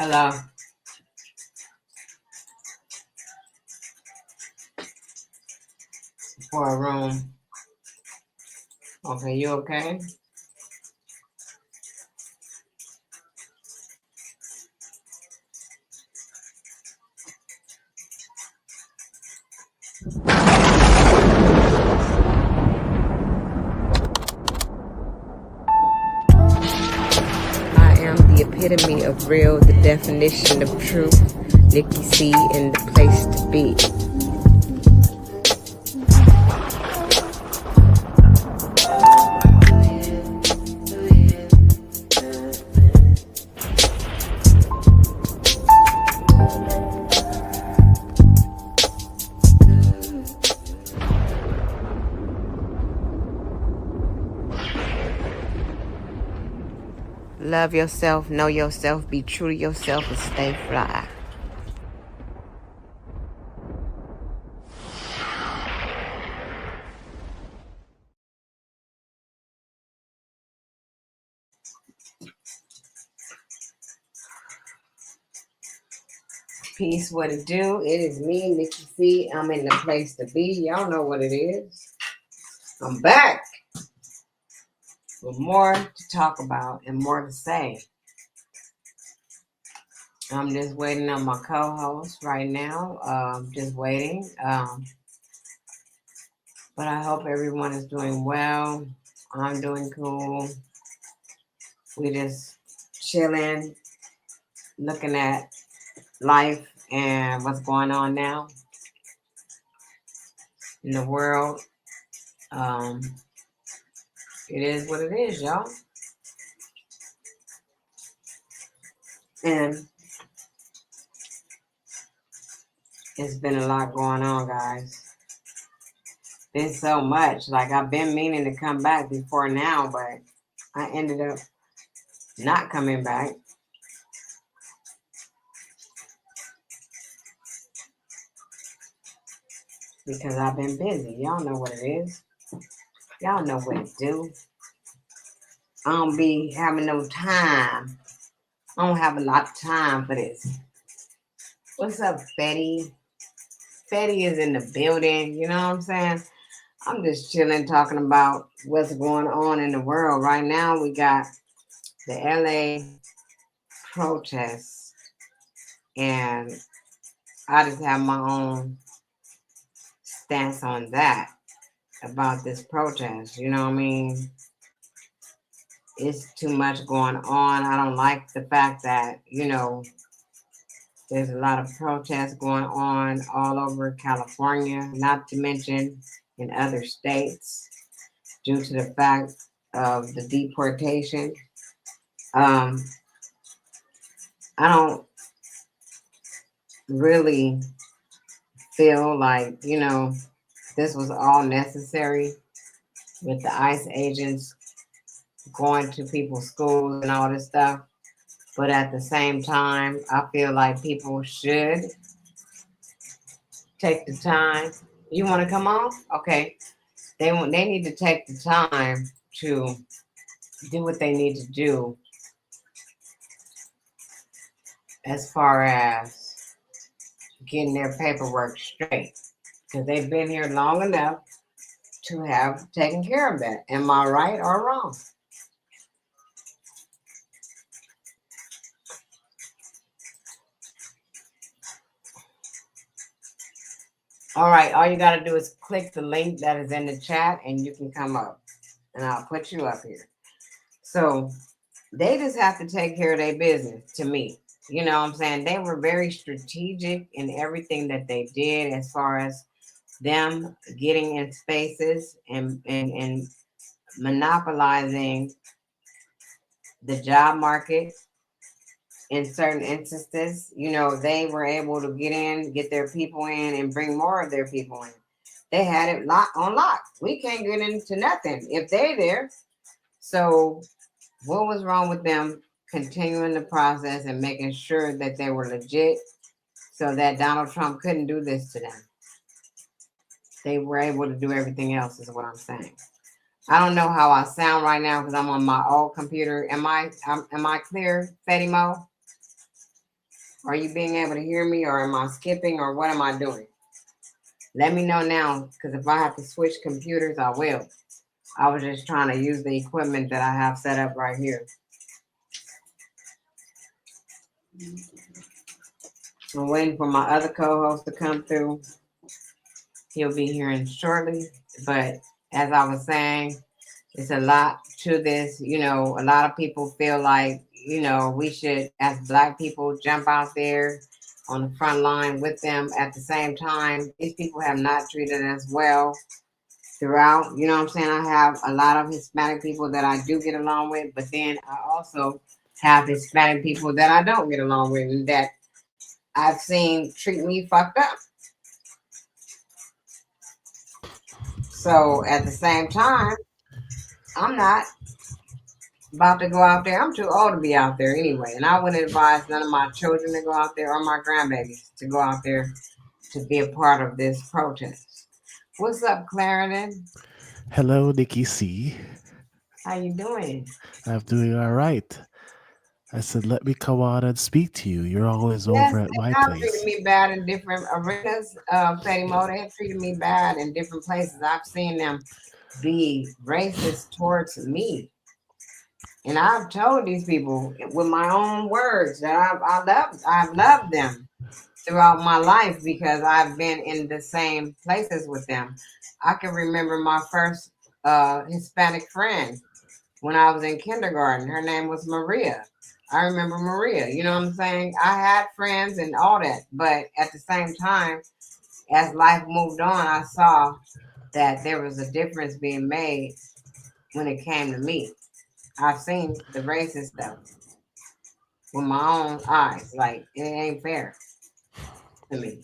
Hello. For a room. Okay, you okay? I am the epitome of real, the definition of truth. Nikki C in the place to be. Love yourself, know yourself, be true to yourself, and stay fly. Peace, what it do? It is me, Nikki C. I'm in the place to be. Y'all know what it is. I'm back with more to talk about and more to say. I'm just waiting on my co-host right now. Just waiting. But I hope everyone is doing well. I'm doing cool. We just chilling, looking at life and what's going on now in the world. It is what it is, y'all. And it's been a lot going on, guys. Been so much. Like, I've been meaning to come back before now, but I ended up not coming back. Because I've been busy. Y'all know what it is. Y'all know what to do. I don't be having no time. I don't have a lot of time for this. What's up, Fetty? Fetty is in the building. You know what I'm saying? I'm just chilling, talking about what's going on in the world. Right now, we got the LA protests. And I just have my own stance on that, about this protest. You know what I mean? It's too much going on. I don't like the fact that, there's a lot of protests going on all over California, not to mention in other states, due to the fact of the deportation. I don't really feel like, this was all necessary with the ICE agents going to people's schools and all this stuff. But at the same time, I feel like people should take the time. You want to come on? Okay. They need to take the time to do what they need to do as far as getting their paperwork straight. Because they've been here long enough to have taken care of that. Am I right or wrong? All right, all you got to do is click the link that is in the chat and you can come up and I'll put you up here. So they just have to take care of their business, to me. You know what I'm saying? They were very strategic in everything that they did, as far as them getting in spaces and monopolizing the job market. In certain instances, they were able to get in, get their people in, and bring more of their people in. They had it on lock. We can't get into nothing if they're there. So what was wrong with them continuing the process and making sure that they were legit, so that Donald Trump couldn't do this to them? They were able to do everything else, is what I'm saying. I don't know how I sound right now because I'm on my old computer. Am I clear, Fetty Mo? Are you being able to hear me, or am I skipping, or what am I doing? Let me know now, because if I have to switch computers, I will. I was just trying to use the equipment that I have set up right here. I'm waiting for my other co-host to come through. He'll be here in shortly. But as I was saying, it's a lot to this. A lot of people feel like, we should, as Black people, jump out there on the front line with them. At the same time, these people have not treated us well throughout. You know what I'm saying? I have a lot of Hispanic people that I do get along with, but then I also have Hispanic people that I don't get along with and that I've seen treat me fucked up. So at the same time, I'm not about to go out there. I'm too old to be out there anyway. And I wouldn't advise none of my children to go out there or my grandbabies to go out there to be a part of this protest. What's up, Clarendon? Hello, Nikki C. How you doing? I'm doing all right. I said, let me come on and speak to you. You're always Yes, over at they my have treated place. me bad in different arenas. Petty Mo, they have treated me bad in different places. I've seen them be racist towards me. And I've told these people with my own words that I've loved them throughout my life because I've been in the same places with them. I can remember my first Hispanic friend when I was in kindergarten. Her name was Maria. I remember Maria. You know what I'm saying? I had friends and all that, but at the same time, as life moved on, I saw that there was a difference being made when it came to me. I've seen the racist stuff with my own eyes. Like, it ain't fair to me.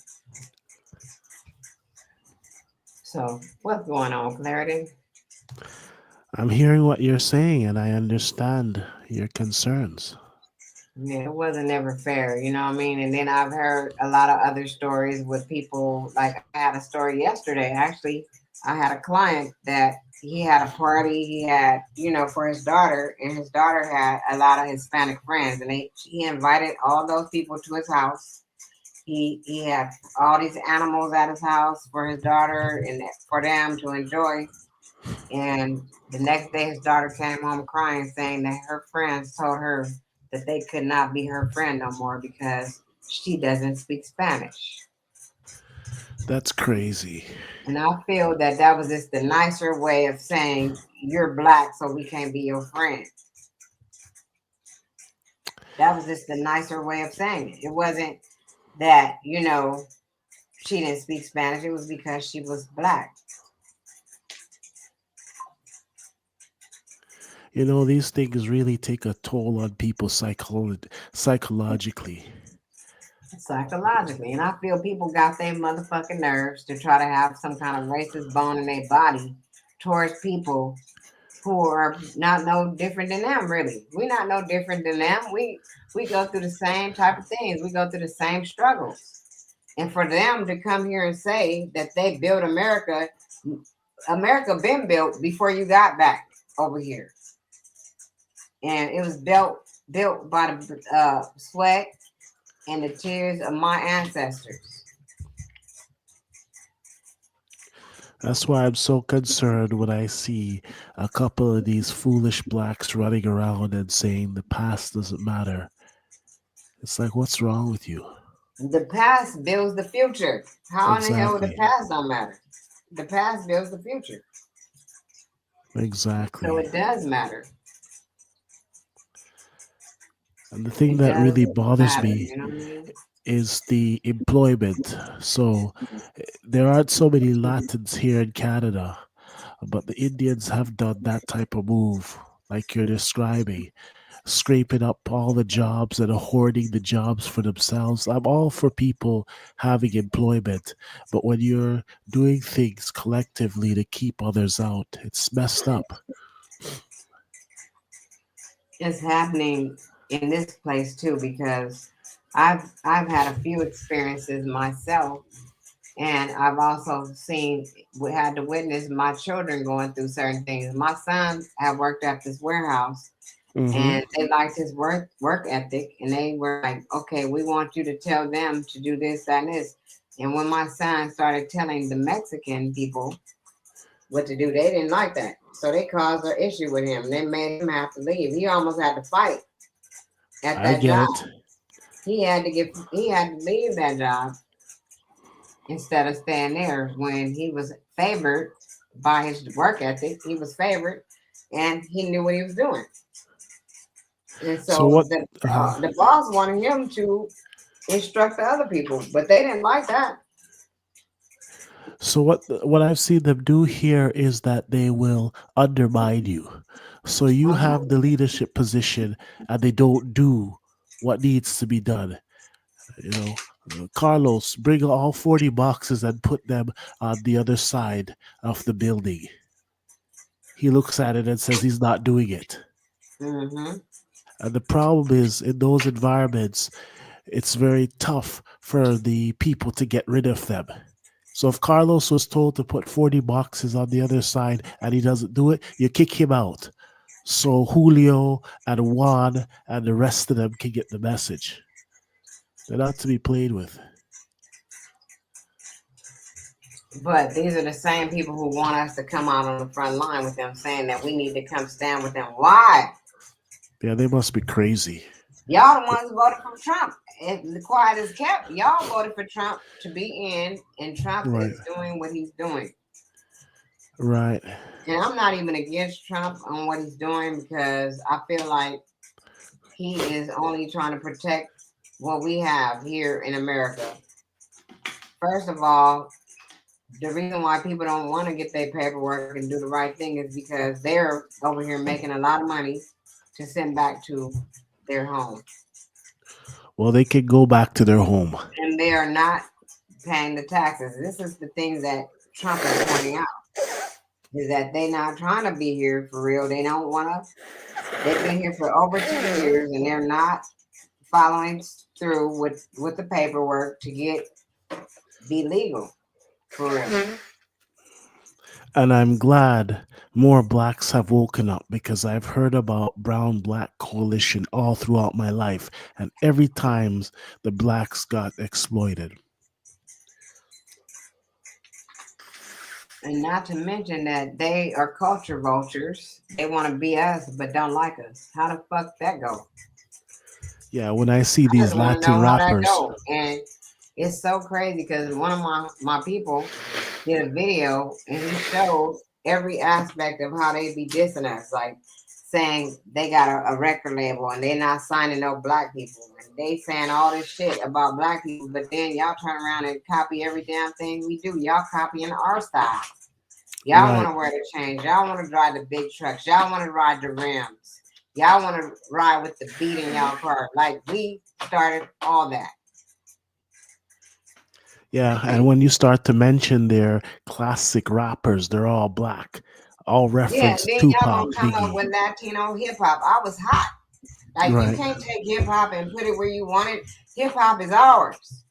So, what's going on, Clarity? I'm hearing what you're saying and I understand your concerns. Yeah, it wasn't ever fair, you know what I mean? And then I've heard a lot of other stories with people. Like, I had a story yesterday, actually. I had a client that he had a party, he had, for his daughter, and his daughter had a lot of Hispanic friends, and he invited all those people to his house. He had all these animals at his house for his daughter and for them to enjoy. And the next day, his daughter came home crying, saying that her friends told her that they could not be her friend no more because she doesn't speak Spanish. That's crazy. And I feel that that was just the nicer way of saying you're black, so we can't be your friend. That was just the nicer way of saying it. It wasn't that, she didn't speak Spanish. It was because she was black. You know, these things really take a toll on people psychologically. Psychologically. And I feel people got their motherfucking nerves to try to have some kind of racist bone in their body towards people who are not no different than them, really. We're not no different than them. We go through the same type of things. We go through the same struggles. And for them to come here and say that they built America, America been built before you got back over here. And it was built by the sweat and the tears of my ancestors. That's why I'm so concerned when I see a couple of these foolish blacks running around and saying the past doesn't matter. It's like, what's wrong with you? The past builds the future. How in the hell would the Exactly. past don't matter? The past builds the future. So Exactly. it does matter. And the thing It that does really bothers matter, me you know what I mean? is the employment. So there aren't so many Latins here in Canada, but the Indians have done that type of move, like you're describing, scraping up all the jobs and hoarding the jobs for themselves. I'm all for people having employment, but when you're doing things collectively to keep others out, it's messed up. It's happening in this place too because I've had a few experiences myself, and I've also had to witness my children going through certain things. My son had worked at this warehouse, Mm-hmm. and they liked his work ethic, and they were like, okay, we want you to tell them to do this, that, and this. And when my son started telling the Mexican people what to do, they didn't like that, so they caused an issue with him. They made him have to leave. He almost had to fight at I that get job. it. He had to leave that job instead of staying there when he was favored by his work ethic. He was favored, and he knew what he was doing. And So so what? the boss wanted him to instruct the other people, but they didn't like that. So what I've seen them do here is that they will undermine you. So you have Uh-huh. the leadership position, and they don't do what needs to be done. You know, Carlos, bring all 40 boxes and put them on the other side of the building. He looks at it and says he's not doing it. Mm-hmm. And the problem is, in those environments, it's very tough for the people to get rid of them. So if Carlos was told to put 40 boxes on the other side and he doesn't do it, you kick him out. So Julio and Juan and the rest of them can get the message. They're not to be played with. But these are the same people who want us to come out on the front line with them, saying that we need to come stand with them. Why? Yeah, they must be crazy. Y'all the ones who voted for Trump. If the quiet is kept, y'all voted for Trump to be in, and Trump Right, is doing what he's doing. right. And I'm not even against Trump on what he's doing because I feel like he is only trying to protect what we have here in America. First of all, the reason why people don't want to get their paperwork and do the right thing is because they're over here making a lot of money to send back to their home. Well, they can go back to their home. And they are not paying the taxes. This is the thing that Trump is pointing out is that they're not trying to be here for real. They don't want to. They've been here for over 2 years and they're not following through with the paperwork to get be legal for real. And I'm glad more blacks have woken up because I've heard about brown black coalition all throughout my life. And every time the blacks got exploited. And not to mention that they are culture vultures. They want to be us but don't like us. How the fuck that go? Yeah, when I see I these just want to Latin know how that rappers, go. And it's so crazy because one of my people did a video and he showed every aspect of how they be dissing us, like saying they got a record label and they're not signing no black people, and they saying all this shit about black people, but then y'all turn around and copy every damn thing we do. Y'all copying our style. Y'all want right? to wear the chains. Y'all want to drive the big trucks. Y'all want to ride the rims. Y'all want to ride with the beat in y'all car. Like we started all that. Yeah, and when you start to mention their classic rappers, they're all black, all Yeah, reference then y'all Tupac, gonna come up Biggie, with Latino hip hop. I was hot. Like you right? can't take hip hop and put it where you want it. Hip hop is ours.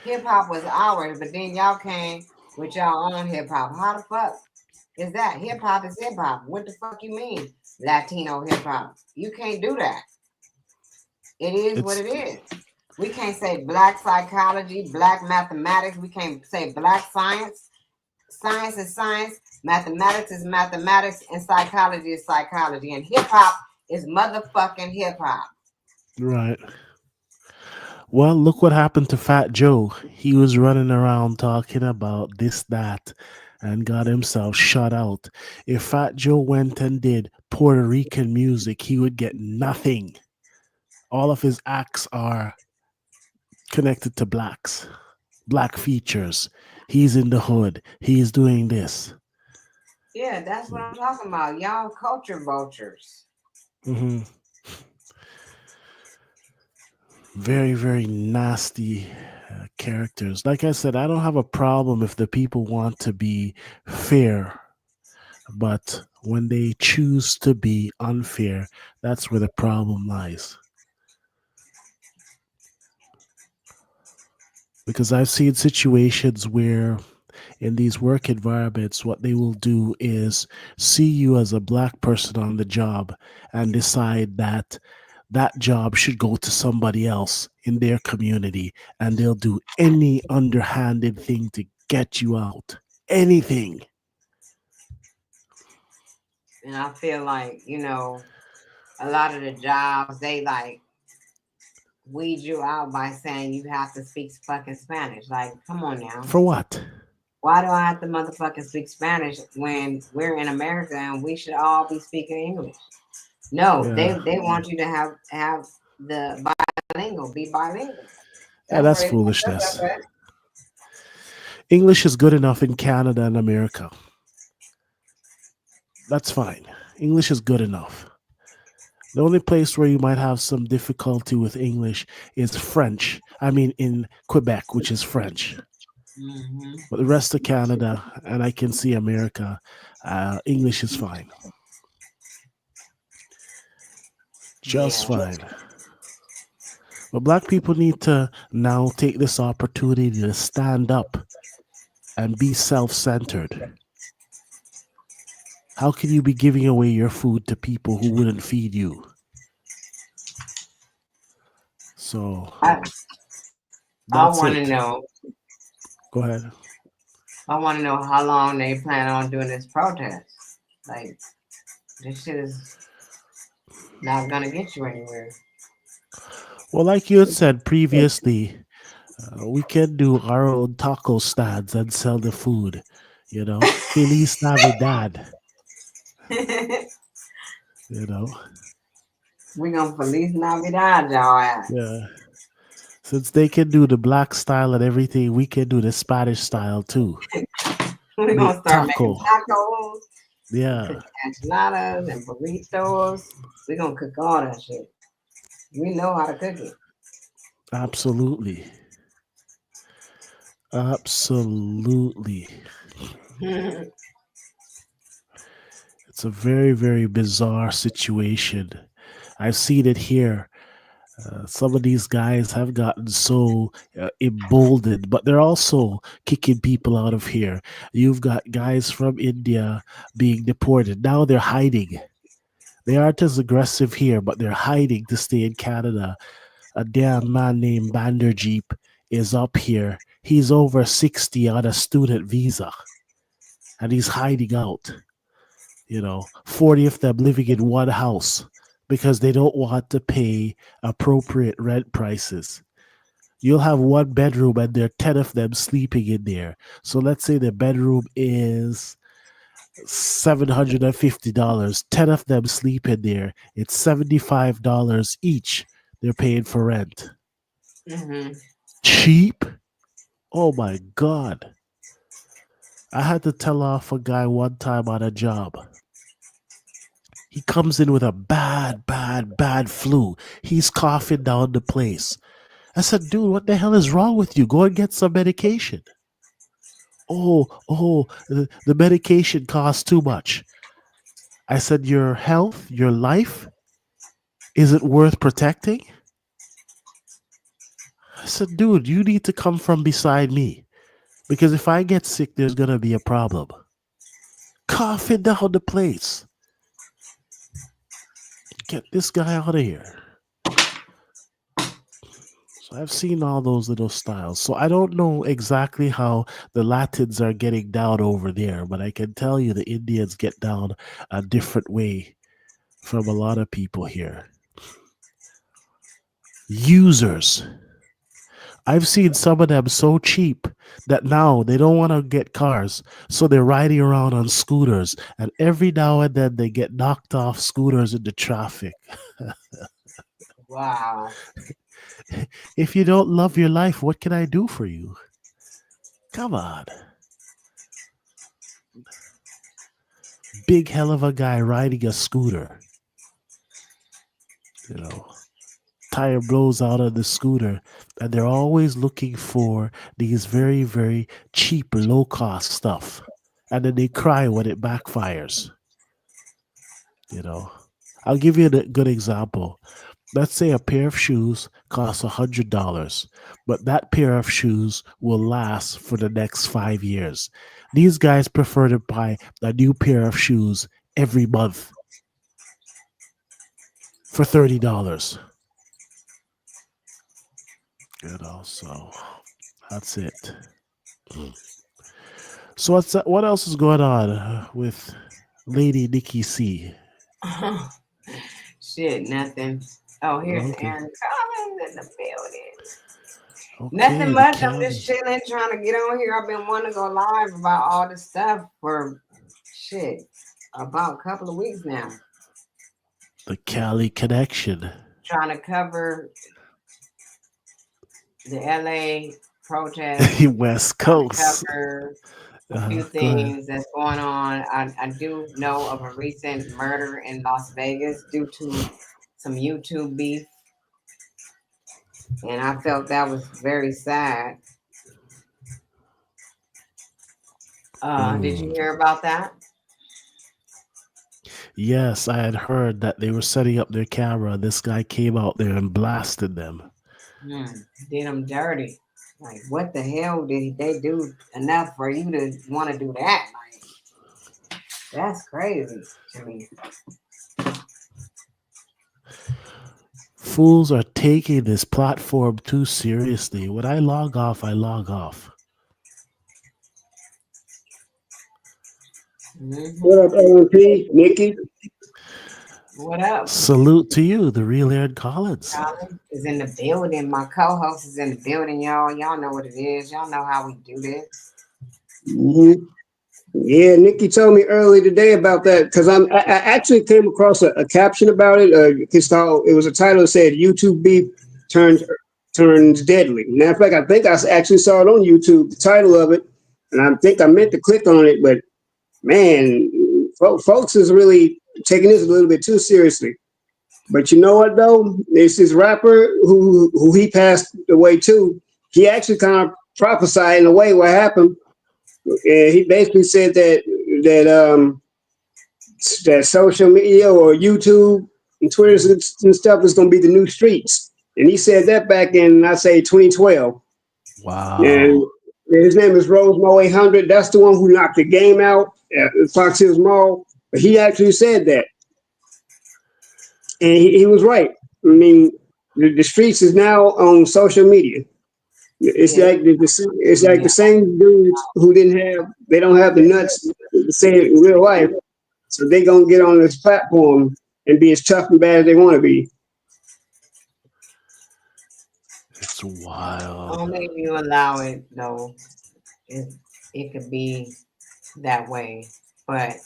Hip hop was ours, but then y'all came with y'all own hip hop. How the fuck is that? Hip hop is hip hop. What the fuck you mean Latino hip hop? You can't do that. It is what It's it is. We can't say black psychology, black mathematics. We can't say black science. Science is science. Mathematics is mathematics, and psychology is psychology. And hip hop is motherfucking hip hop. right. Well, look what happened to Fat Joe. He was running around talking about this, that, and got himself shut out. If Fat Joe went and did Puerto Rican music, he would get nothing. All of his acts are connected to blacks, black features. He's in the hood. He's doing this. Yeah, that's what I'm talking about. Y'all culture vultures. Hmm. Very, very nasty characters. Like I said, I don't have a problem if the people want to be fair, but when they choose to be unfair, that's where the problem lies. Because I've seen situations where in these work environments, what they will do is see you as a black person on the job and decide that that job should go to somebody else in their community, and they'll do any underhanded thing to get you out. Anything. And I feel like, a lot of the jobs, they like weed you out by saying you have to speak fucking Spanish. Like, come on now. For what? Why do I have to motherfucking speak Spanish when we're in America and we should all be speaking English? No, Yeah. they want you to have the bilingual, be bilingual. Yeah, That's that's where they fucked us foolishness. up at. English is good enough in Canada and America. That's fine. English is good enough. The only place where you might have some difficulty with English is French. I mean, in Quebec, which is French. Hmm. But the rest of Canada, and I can see America, English is fine. Just Yeah. fine. But black people need to now take this opportunity to stand up and be self centered. How can you be giving away your food to people who wouldn't feed you? So I, I that's want to it. know. Go ahead. I want to know how long they plan on doing this protest. Like, this shit is not gonna get you anywhere. Well, like you had said previously, we can do our own taco stands and sell the food. You know, Feliz Navidad. You know, We gonna Feliz Navidad, y'all ass. yeah. Since they can do the black style and everything, we can do the Spanish style too. We Make gonna start making taco. tacos, Yeah, cooking enchiladas and burritos. We gonna cook all that shit. We know how to cook absolutely. Absolutely. it. It's a very, very bizarre situation. I've seen it here. Some of these guys have gotten so emboldened, but they're also kicking people out of here. You've got guys from India being deported. Now they're hiding. They aren't as aggressive here, but they're hiding to stay in Canada. A damn man named Banderjeep is up here. He's over 60 on a student visa, and he's hiding out. 40 of them living in one house because they don't want to pay appropriate rent prices. You'll have one bedroom and there are 10 of them sleeping in there. So let's say the bedroom is $750. 10 of them sleep in there. It's $75 each they're paying for rent. Hmm. Cheap? Oh my God. I had to tell off a guy one time on a job. He comes in with a bad, bad, bad flu. He's coughing down the place. I said, dude, what the hell is wrong with you? Go and get some medication. The medication costs too much. I said, your health, your life, is it worth protecting? I said, dude, you need to come from beside me because if I get sick, there's going to be a problem. Coughing down the place. Get this guy out of here. So I've seen all those little styles. So I don't know exactly how the Latins are getting down over there, but I can tell you the Indians get down a different way from a lot of people here. Users. I've seen some of them so cheap that now they don't want to get cars, so they're riding around on scooters, and every now and then they get knocked off scooters into traffic. Wow. If you don't love your life, what can I do for you? Come on. Big hell of a guy riding a scooter. You know, tire blows out of the scooter, and they're always looking for these very, very cheap, low cost stuff. And then they cry when it backfires. You know, I'll give you a good example. Let's say a pair of shoes costs $100, but that pair of shoes will last for the next 5 years. These guys prefer to buy a new pair of shoes every month for $30. So that's it. So what else is going on with Lady Nikki C? Shit, nothing. Oh, here's Okay, Aaron Collins in the building. Nothing okay, the much. I'm county. just chilling, trying to get on here. I've been wanting to go live about all this stuff for shit about a couple of weeks now. The Cali connection. Trying to cover the LA protests, West trying to Coast. cover a few Go ahead. things that's going on. I do know of a recent murder in Las Vegas due to some YouTube beef, and I felt that was very sad. Did you Mm. hear about that? Yes, I had heard that they were setting up their camera. This guy came out there and blasted them. Hmm, did them dirty. Like, what the hell did they do enough for you to want to do that? Like, that's crazy to me. Fools are taking this platform too seriously. When I log off, I log off. Hmm. What up, OMP, Nikki? What up? Salute to you, the real Aaron Collins. Colin is in the building. My co-host is in the building, y'all. Y'all know what it is. Y'all know how we do this. hmm Yeah, Nikki told me earlier today about that because I actually came across a caption about it. It was a title that said "YouTube beef turns turns deadly." Matter of fact, I think actually saw it on YouTube. The title of it, and I think I meant to click on it, but man, folks is really taking this a little bit too seriously. But you know what though? There's this rapper who he passed away too. He actually kind of prophesied in a way what happened. And he basically said that that social media or YouTube and Twitter and stuff is going to be the new streets. And he said that back in I say 2012. And Wow. his name is Rose Mo 800. That's the one who knocked the game out at Fox Hills Mall. But he actually said that, and he was right. I mean, the streets is now on social media. It's Yeah, like it's like the same dudes who they don't have the nuts to say it in real life, so they gonna get on this platform and be as tough and bad as they want to be. It's wild. only if you allow it, though, it, it could be that way. But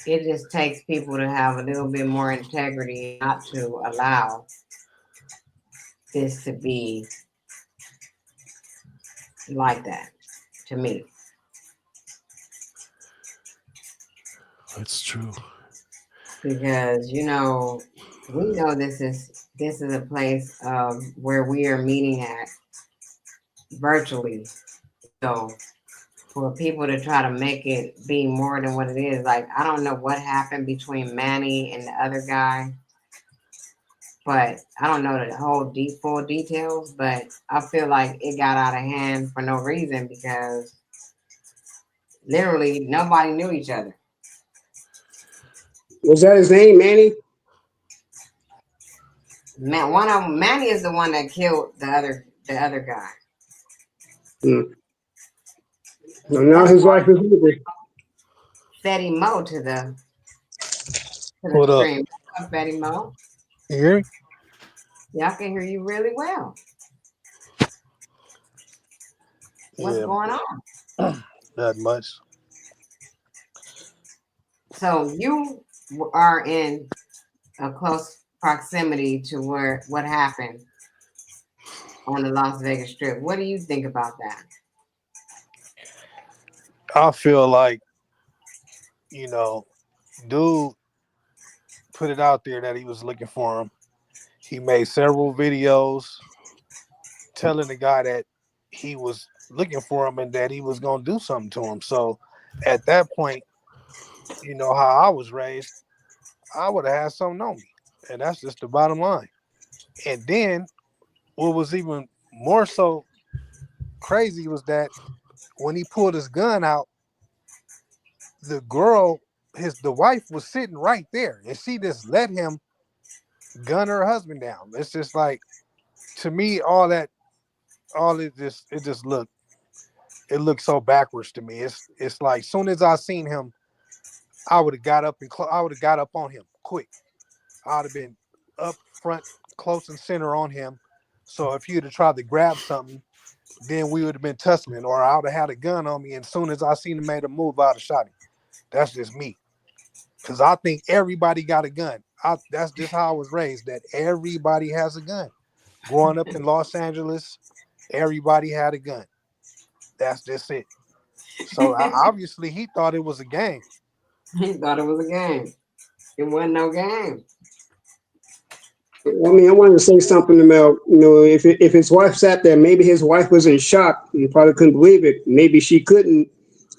it just takes people to have a little bit more integrity not to allow this to be like that to me. It's true. Because we know this is a place where we are meeting at virtually. So for people to try to make it be more than what it is, like I don't know what happened between Manny and the other guy, but I don't know the whole full details. But I feel like it got out of hand for no reason because literally nobody knew each other. Was that his name, Manny? Man, one of them, Manny is the one that killed the other guy. Hmm. So now That's his why life is over. Fetty Mo to the What up? stream. What's up, Fetty Mo? You hear me? Yeah, I can hear you really well. What's Yeah, going on? not much. So you are in a close proximity to where what happened on the Las Vegas Strip. What do you think about that? I feel like, you know, dude put it out there that he was looking for him. He made several videos telling the guy that he was looking for him and that he was going to do something to him. So at that point, you know how I was raised, I would have had something on me. And that's just the bottom line. And then what was even more so crazy was that when he pulled his gun out, the girl, the wife was sitting right there, and she just let him gun her husband down. It's just like, to me, it just looked so backwards to me. It's like, soon as I seen him, I would have got up I would have got up on him quick. I'd have been up front, close and center on him. So if he'd have tried to grab something, then we would have been tussling, or I would have had a gun on me. And as soon as I seen him made a move, I'd have shot him. That's just me. Because I think everybody got a gun. That's just how I was raised, that everybody has a gun. Growing up in Los Angeles, everybody had a gun. That's just it. So obviously he thought it was a game. He thought it was a game. It wasn't no game. I mean, I wanted to say something about, if his wife sat there, maybe his wife was in shock and probably couldn't believe it. Maybe she couldn't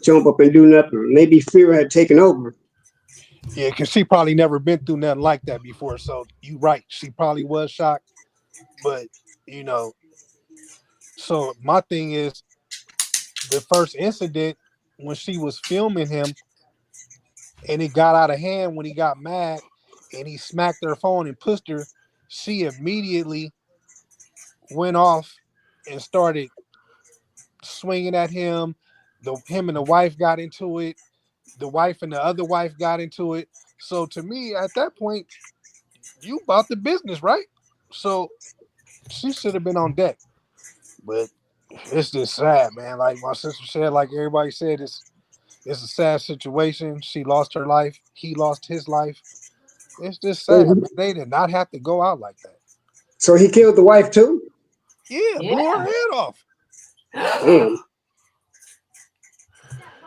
jump up and do nothing. Maybe fear had taken over. Yeah, because she probably never been through nothing like that before. So you right, she probably was shocked. But, so my thing is, the first incident when she was filming him and it got out of hand, when he got mad and he smacked her phone and pushed her, she immediately went off and started swinging at him. Him and the wife got into it. The wife and the other wife got into it. So to me, at that point, you bought the business, right? So she should have been on deck. But it's just sad, man. Like my sister said, like everybody said, it's a sad situation. She lost her life. He lost his life. It's just sad, man. They did not have to go out like that. So he killed the wife too? Yeah, blew her head off. Damn.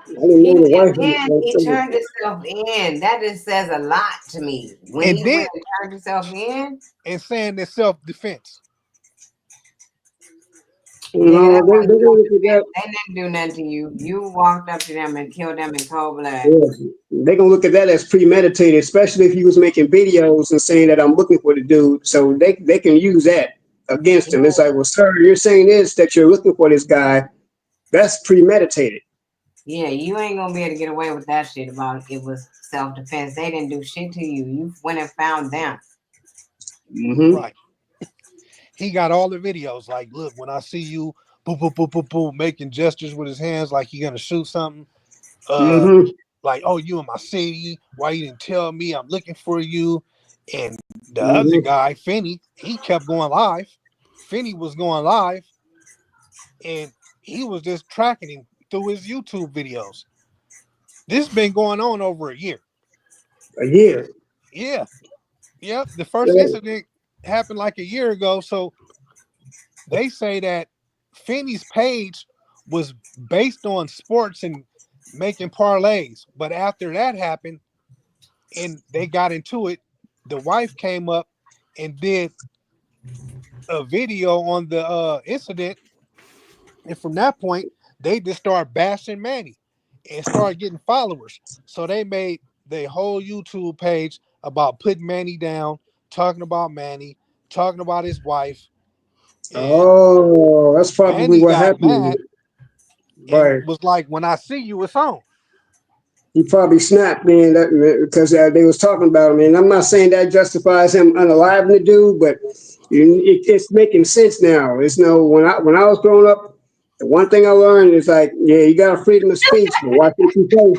I didn't know the wife. He turned himself in. That just says a lot to me. When he went and turned himself in and saying it's self-defense. No, they didn't do nothing to you. You walked up to them and killed them in cold blood. Yeah, they're gonna look at that as premeditated, especially if he was making videos and saying that I'm looking for the dude. So they can use that against him. It's like, well, sir, you're saying this, that you're looking for this guy. That's premeditated. Yeah, you ain't gonna be able to get away with that shit about it was self-defense. They didn't do shit to you. You went and found them. Mm-hmm. Right. He got all the videos. Like, look, when I see you, boom, boom, boom, boom, boom, making gestures with his hands like you're gonna shoot something. Like, oh, you in my city? Why you didn't tell me? I'm looking for you. And the other guy, Finney, he kept going live. Finney was going live, and he was just tracking him through his YouTube videos. This been going on over a year. A year? Yeah. Yep. The first incident happened like a year ago. So they say that Finney's page was based on sports and making parlays. But after that happened and they got into it, the wife came up and did a video on the incident. And from that point, they just started bashing Manny and started getting followers. So they made their whole YouTube page about putting Manny down, talking about Manny, talking about his wife. Oh, that's probably Manny what got happened. mad Right. and was like, when I see you, it's on. He probably snapped, man, because they was talking about him. And I'm not saying that justifies him unaliving the dude, but it's making sense now. It's when I was growing up, the one thing I learned is like, yeah, you got a freedom of speech, but watch what you say.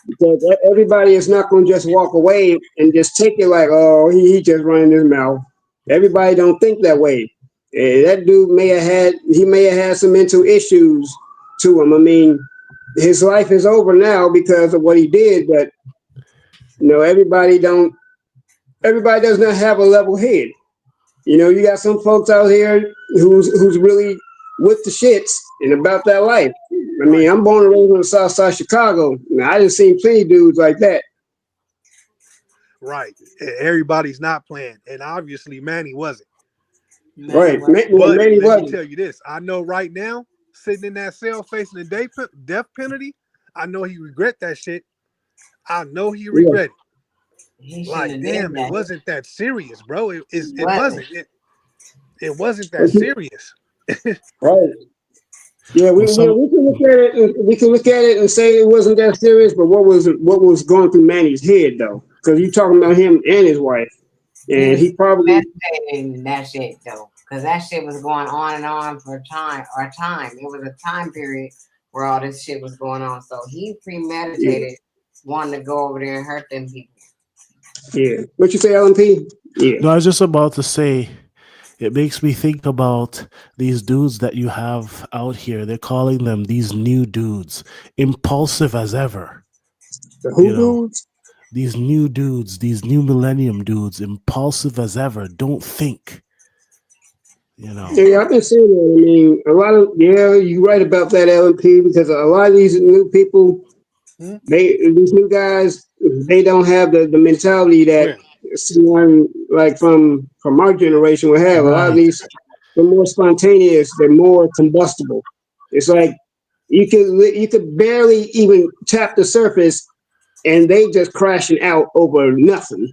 Because everybody is not going to just walk away and just take it like, oh, he just running his mouth. Everybody don't think that way. That dude may have had some mental issues to him. I mean, his life is over now because of what he did, but everybody does not have a level head. You got some folks out here who's really with the shits and about that life. I mean, I'm born and raised on the south side of Chicago. I just seen plenty of dudes like that. Right. Everybody's not playing. And obviously Manny wasn't. Right. But let me tell you this. I know right now, sitting in that cell facing the death penalty, I know he regret that shit. I know he regret it. He shouldn't Like, have did damn, it that. wasn't that serious, bro. It He it wasn't. wasn't. It wasn't that serious. Right. Yeah, Well, we some we can look at it. We can look at it and say it wasn't that serious. But what was going through Manny's head though? Because you talking about him and his wife, He and was he probably meditating that shit though, because that shit was going on and on for time or time. It was a time period where all this shit was going on. So he yeah, premeditated wanting to go over there and hurt them people. yeah. What you say, LMP? Yeah. no, I was just about to say it makes me think about these dudes that you have out here. They're calling them these new dudes, impulsive as ever. The You who know, dudes? these new dudes, these new millennium dudes, impulsive as ever. Don't think. You know. Yeah, I've been saying that. I mean, a lot of you're right about that, LMP, because a lot of these new people, Hmm? these new guys, they don't have the mentality that Where? someone like from our generation would have. A lot of Right. these, they're more spontaneous. They're more combustible. It's like you could barely even tap the surface, and they just crashing out over nothing.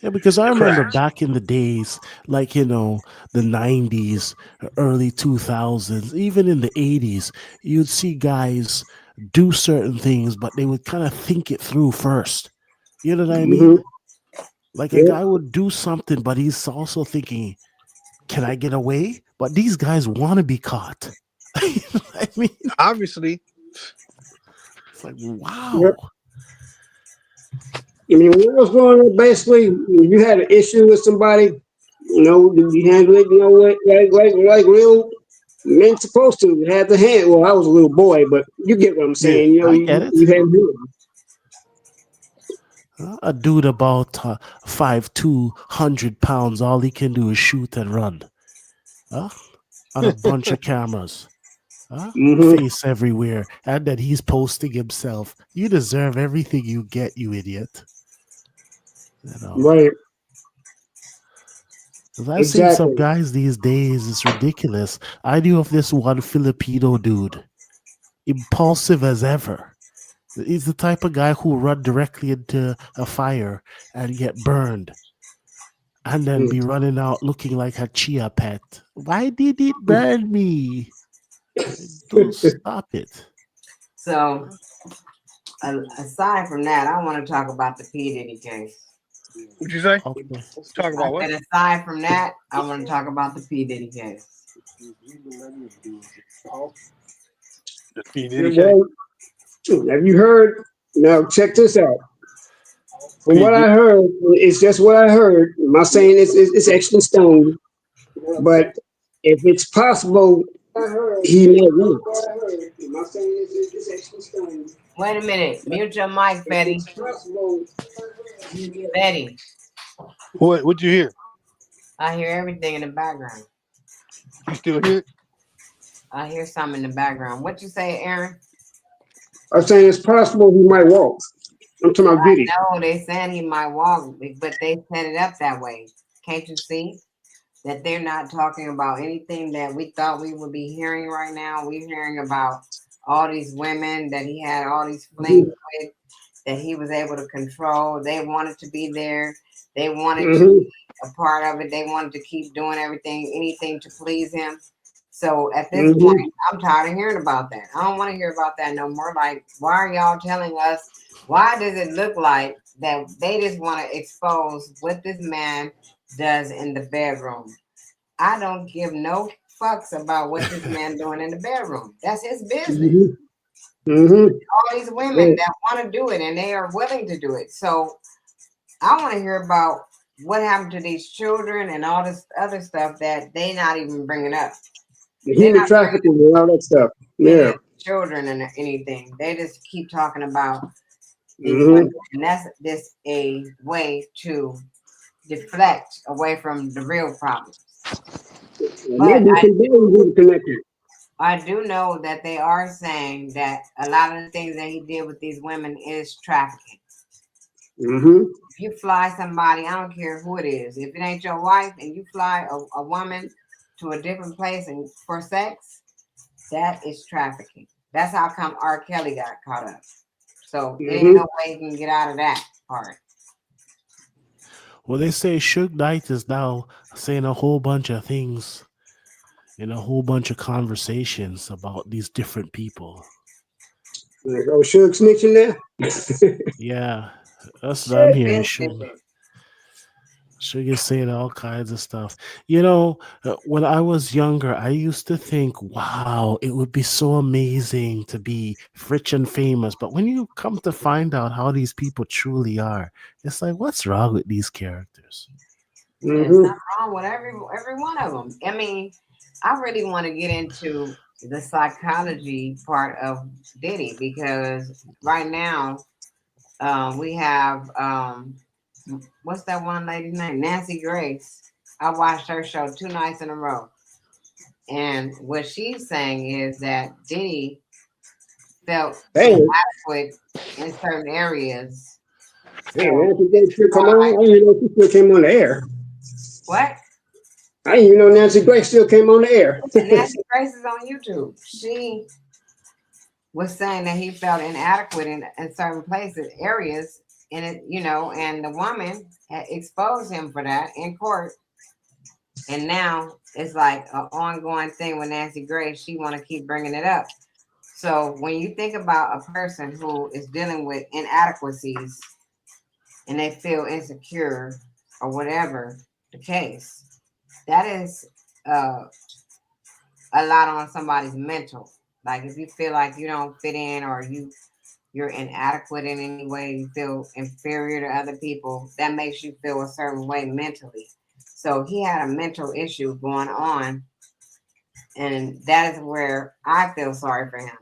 Yeah, because I remember Crash. back in the days, like, you know, the 90s, early 2000s, even in the 80s, you'd see guys do certain things, but they would kind of think it through first. You know what I Hmm. mean? Like a Yeah. guy would do something, but he's also thinking, can I get away? But these guys want to be caught. You know what I mean? Obviously, It's like, Yep. wow. I mean, what was going on? Basically, you had an issue with somebody. You handle it. You know what? Like real men supposed to have the hand. Well, I was a little boy, but you get what I'm Yeah, saying. I get You it. had him. A dude about 5'2", 100 pounds, all he can do is shoot and run. Huh? On a bunch of cameras. Huh? Hmm. Face everywhere. And then he's posting himself. You deserve everything you get, you idiot. You know. Right. 'Cause I've seen some Exactly. guys these days, it's ridiculous. I knew of this one Filipino dude, impulsive as ever. He's the type of guy who run directly into a fire and get burned and then Mm. be running out looking like a chia pet. Why did it burn me? Like, dude, stop it. So aside from that, I want to talk about the P Diddy case. what'd you say? Okay. Talk I about what? said aside from that, I want to talk about the P Diddy case. The P Yeah, Diddy case. well, have you heard? Now check this out. From P what I Diddy. heard, it's just what I heard. I'm not saying it's etched in stone, but if it's possible, he may win. Wait a minute. Mute your mic, Betty. Betty, What'd you hear? I hear everything in the background. You still hear it? I hear something in the background. What you say, Aaron? I'm saying it's possible he might walk. I'm talking about Diddy. No, they said he might walk, but they set it up that way. Can't you see that they're not talking about anything that we thought we would be hearing right now? We're hearing about all these women that he had all these flings with, that he was able to control. They wanted to be there. They wanted to Hmm. be a part of it. They wanted to keep doing everything, anything to please him. So at this point, Hmm. I'm tired of hearing about that. I don't want to hear about that no more. Like, why are y'all telling us? Why does it look like that they just want to expose what this man does in the bedroom? I don't give no fucks about what this man doing in the bedroom. That's his business. Hmm. Hmm. All these women that want to do it and they are willing to do it. So I want to hear about what happened to these children and all this other stuff that they not even bringing up. The They're human not bringing trafficking and all that stuff. any of Yeah. the children and anything. They just keep talking about these Hmm. women, and that's just a way to deflect away from the real problems. But Maybe some belly getting connected. I do know that they are saying that a lot of the things that he did with these women is trafficking. Hmm. If you fly somebody, I don't care who it is, if it ain't your wife and you fly a woman to a different place and for sex, that is trafficking. That's how come R. Kelly got caught up. So it ain't Hmm. no way you can get out of that part. Well, they say Suge Knight is now saying a whole bunch of things in a whole bunch of conversations about these different people. Like, oh, Suge snitching now? Yeah, that's what I'm Should hearing. been Suge, snitching. Suge is saying all kinds of stuff. When I was younger, I used to think, wow, it would be so amazing to be rich and famous. But when you come to find out how these people truly are, it's like, what's wrong with these characters? There's Mm-hmm. nothing wrong with every one of them. I mean, I really want to get into the psychology part of Diddy because right now we have what's that one lady's name? Nancy Grace. I watched her show 2 nights in a row, and what she's saying is that Diddy felt Damn, inadequate in certain areas. damn, So Nancy Grace still come why? on. I didn't even know she still came on the air. What? I didn't even know Nancy Grace still came on the air. Nancy Grace is on YouTube. She was saying that he felt inadequate in certain places, areas, and and the woman had exposed him for that in court, and now it's like an ongoing thing with Nancy Grace. She want to keep bringing it up. So when you think about a person who is dealing with inadequacies and they feel insecure or whatever the case, that is uh, a lot on somebody's mental. Like if you feel like you don't fit in or you're inadequate in any way, you feel inferior to other people, that makes you feel a certain way mentally. So he had a mental issue going on, and that is where I feel sorry for him.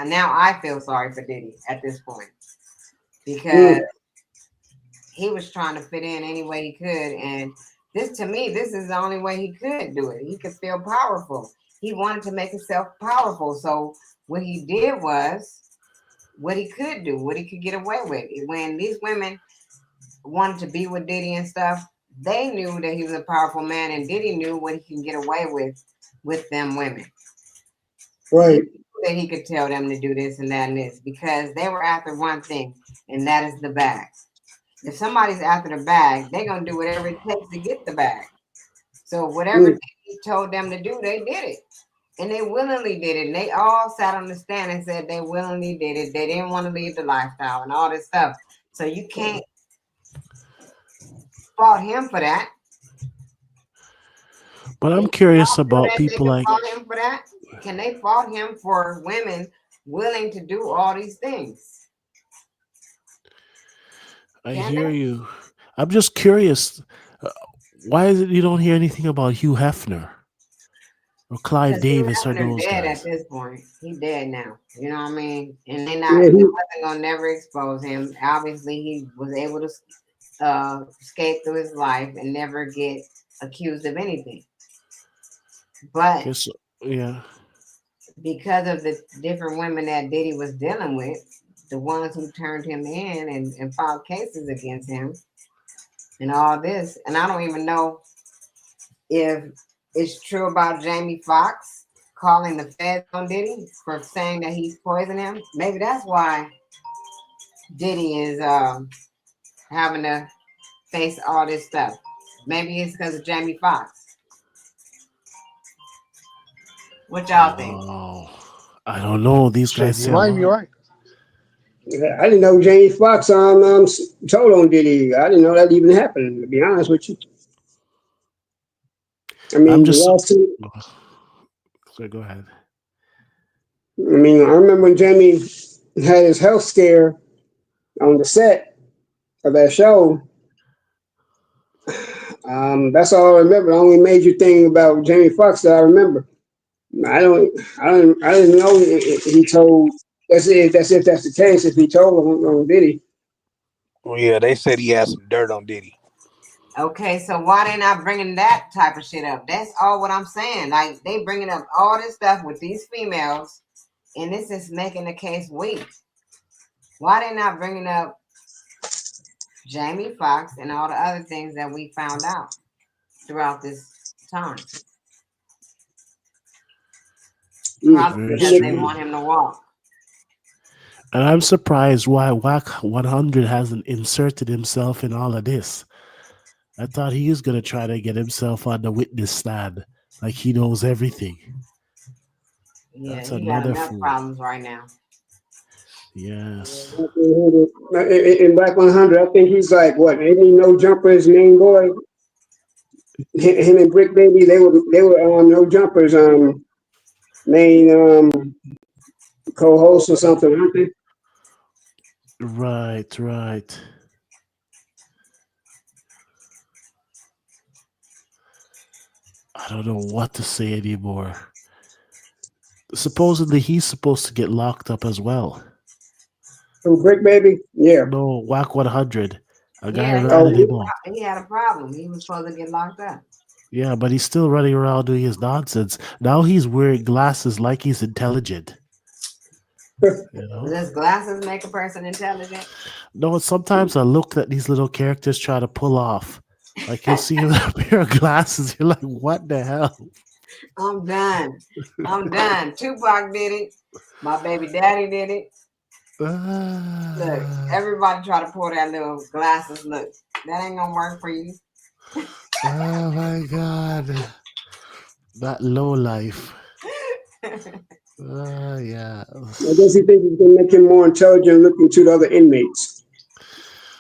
Now I feel sorry for Diddy at this point because Mm, he was trying to fit in any way he could, and this to me, this is the only way he could do it. He could feel powerful. He wanted to make himself powerful. So what he did was what he could do, what he could get away with. When these women wanted to be with Diddy and stuff, they knew that he was a powerful man, and Diddy knew what he can get away with them women. He right. knew that he could tell them to do this and that and this because they were after one thing, and that is the bag. If somebody's after the bag, they're gonna do whatever it takes to get the bag. So whatever Mm, Diddy told them to do, they did it. And they willingly did it. And they all sat on the stand and said they willingly did it. They didn't want to leave the lifestyle and all this stuff. So you can't fault him for that. But If I'm you curious don't feel about that they people can like, fault him for that, can they fault him for women willing to do all these things? I Can hear they? you. I'm just curious. uh, Why is it you don't hear anything about Hugh Hefner or Clive Because Hugh Davis or Hefner those dead at guys? this point. He dead now. You know what I mean? And yeah, they he, wasn't gonna never expose him. Obviously, he was able to escape through his life and never get accused of anything. But Yes, yeah. because of the different women that Diddy was dealing with, the ones who turned him in and filed cases against him and all this, and I don't even know if it's true about Jamie Foxx calling the feds on Diddy for saying that he's poisoned him. Maybe that's why Diddy is having to face all this stuff. Maybe it's because of Jamie Foxx. What y'all think? Oh, I don't know. These Shit, guys you say a might be lot. right. I didn't know Jamie Foxx told on Diddy. I didn't know that even happened. To be honest with you, I I'm mean the just. lawsuit. So go ahead. I mean, I remember when Jamie had his health scare on the set of that show. That's all I remember. The only major thing about Jamie Foxx that I remember. I don't, I didn't know he told. That's the case. If he told on Diddy, Well, yeah, they said he had some dirt on Diddy. Okay, so why they not bringing that type of shit up? That's all what I'm saying. Like they bringing up all this stuff with these females, and this is making the case weak. Why they not bringing up Jamie Foxx and all the other things that we found out throughout this time? Probably Very because they true. want him to walk. And I'm surprised why Whack 100 hasn't inserted himself in all of this. I thought he was gonna try to get himself on the witness stand, like he knows everything. Yeah, That's he got another enough fool. problems right now. Yes. In Black 100, I think he's like what? Maybe No Jumper's main boy. Him and Brick Baby, they were No Jumper's main co-host or something, aren't they? Right, right. I don't know what to say anymore. Supposedly he's supposed to get locked up as well. From Brick Baby, yeah. No, Whack 100. A guy Yeah, Oh, ratted him off. he had a problem. He was supposed to get locked up. Yeah, but he's still running around doing his nonsense. Now he's wearing glasses like he's intelligent. You Does know? his glasses make a person intelligent? No, sometimes I look that these little characters try to pull off. Like you'll see a pair of glasses, you're like, what the hell? I'm done. I'm done. Tupac did it. My baby daddy did it. Look, Ah, everybody try to pull that little glasses. Look, that ain't gonna work for you. oh my god. That low life. Yeah. I guess he thinks he's gonna make him more intelligent looking to the other inmates.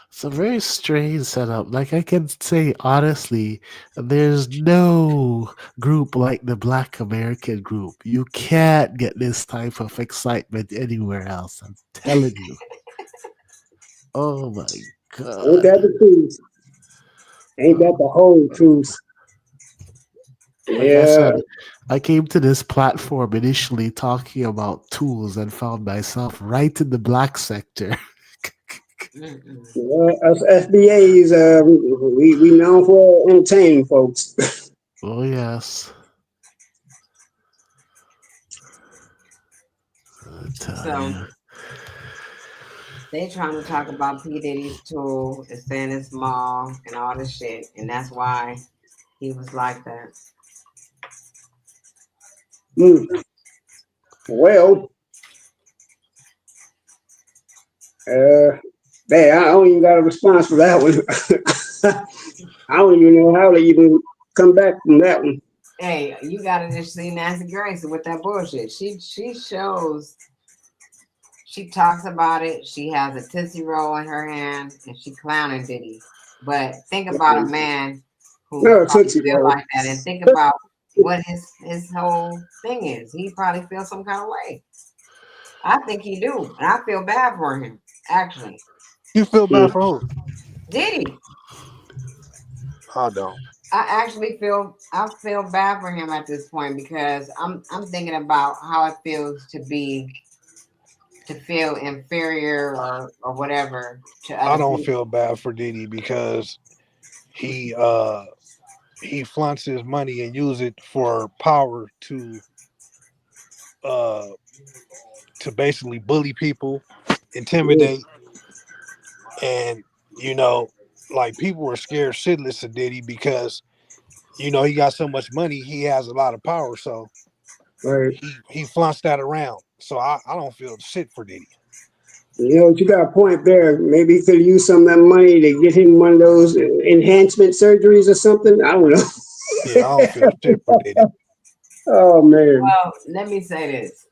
It's a very strange setup. Like I can say honestly, there's no group like the Black American group. You can't get this type of excitement anywhere else. I'm telling you. Oh my Ain't god. that the truth? Ain't that the whole truth? Like I Yeah. said, I came to this platform initially talking about tools and found myself right in the black sector. Mm-mm. Us FBAs, we known for entertaining folks. Oh yes. I tell So you. they trying to talk about P Diddy's tool and saying it's small and all this shit, and that's why he was like that. Mm. Well, uh, man, I don't even got a response for that one. I don't even know how to even come back from that one. Hey, you gotta just see Nancy Grace with that bullshit. She shows, she talks about it. She has a tootsie roll in her hand and she clowning Diddy. But think about a man who No, probably Tootsie feel Roll. like that, and think about what his whole thing is. He probably feels some kind of way. I think he do, and I feel bad for him. Actually, You feel bad Mm. for who? Diddy. I don't. I feel bad for him at this point because I'm thinking about how it feels to feel inferior or whatever to I other don't people. feel bad for Diddy because he uh he flaunts his money and use it for power uh to basically bully people, Yeah, intimidate, and you know, like people were scared shitless of Diddy because he got so much money, he has a lot of power, so right. he flaunts that around. So I don't feel shit for Diddy. You know, you got a point there. Maybe he could use some of that money to get him one of those enhancement surgeries or something. I don't Yeah, I don't feel shit for Diddy. know. Oh man. Well, let me say this.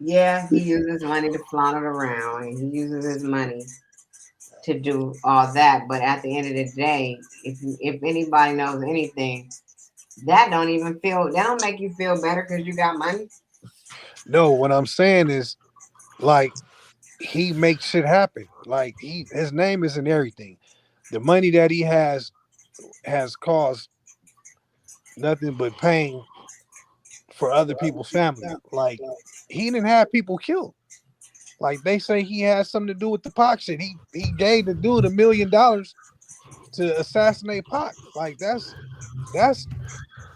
Yeah, he uses money to flaunt it around, and he uses his money to do all that. But at the end of the day, if anybody knows anything, that don't make you feel better because you got money. No, what I'm saying is like he makes shit happen. Like his name isn't everything. The money that he has caused nothing but pain for other people's family. Like he didn't have people killed. Like they say he has something to do with the Pac shit. He gave the dude $1 million to assassinate Pac. Like that's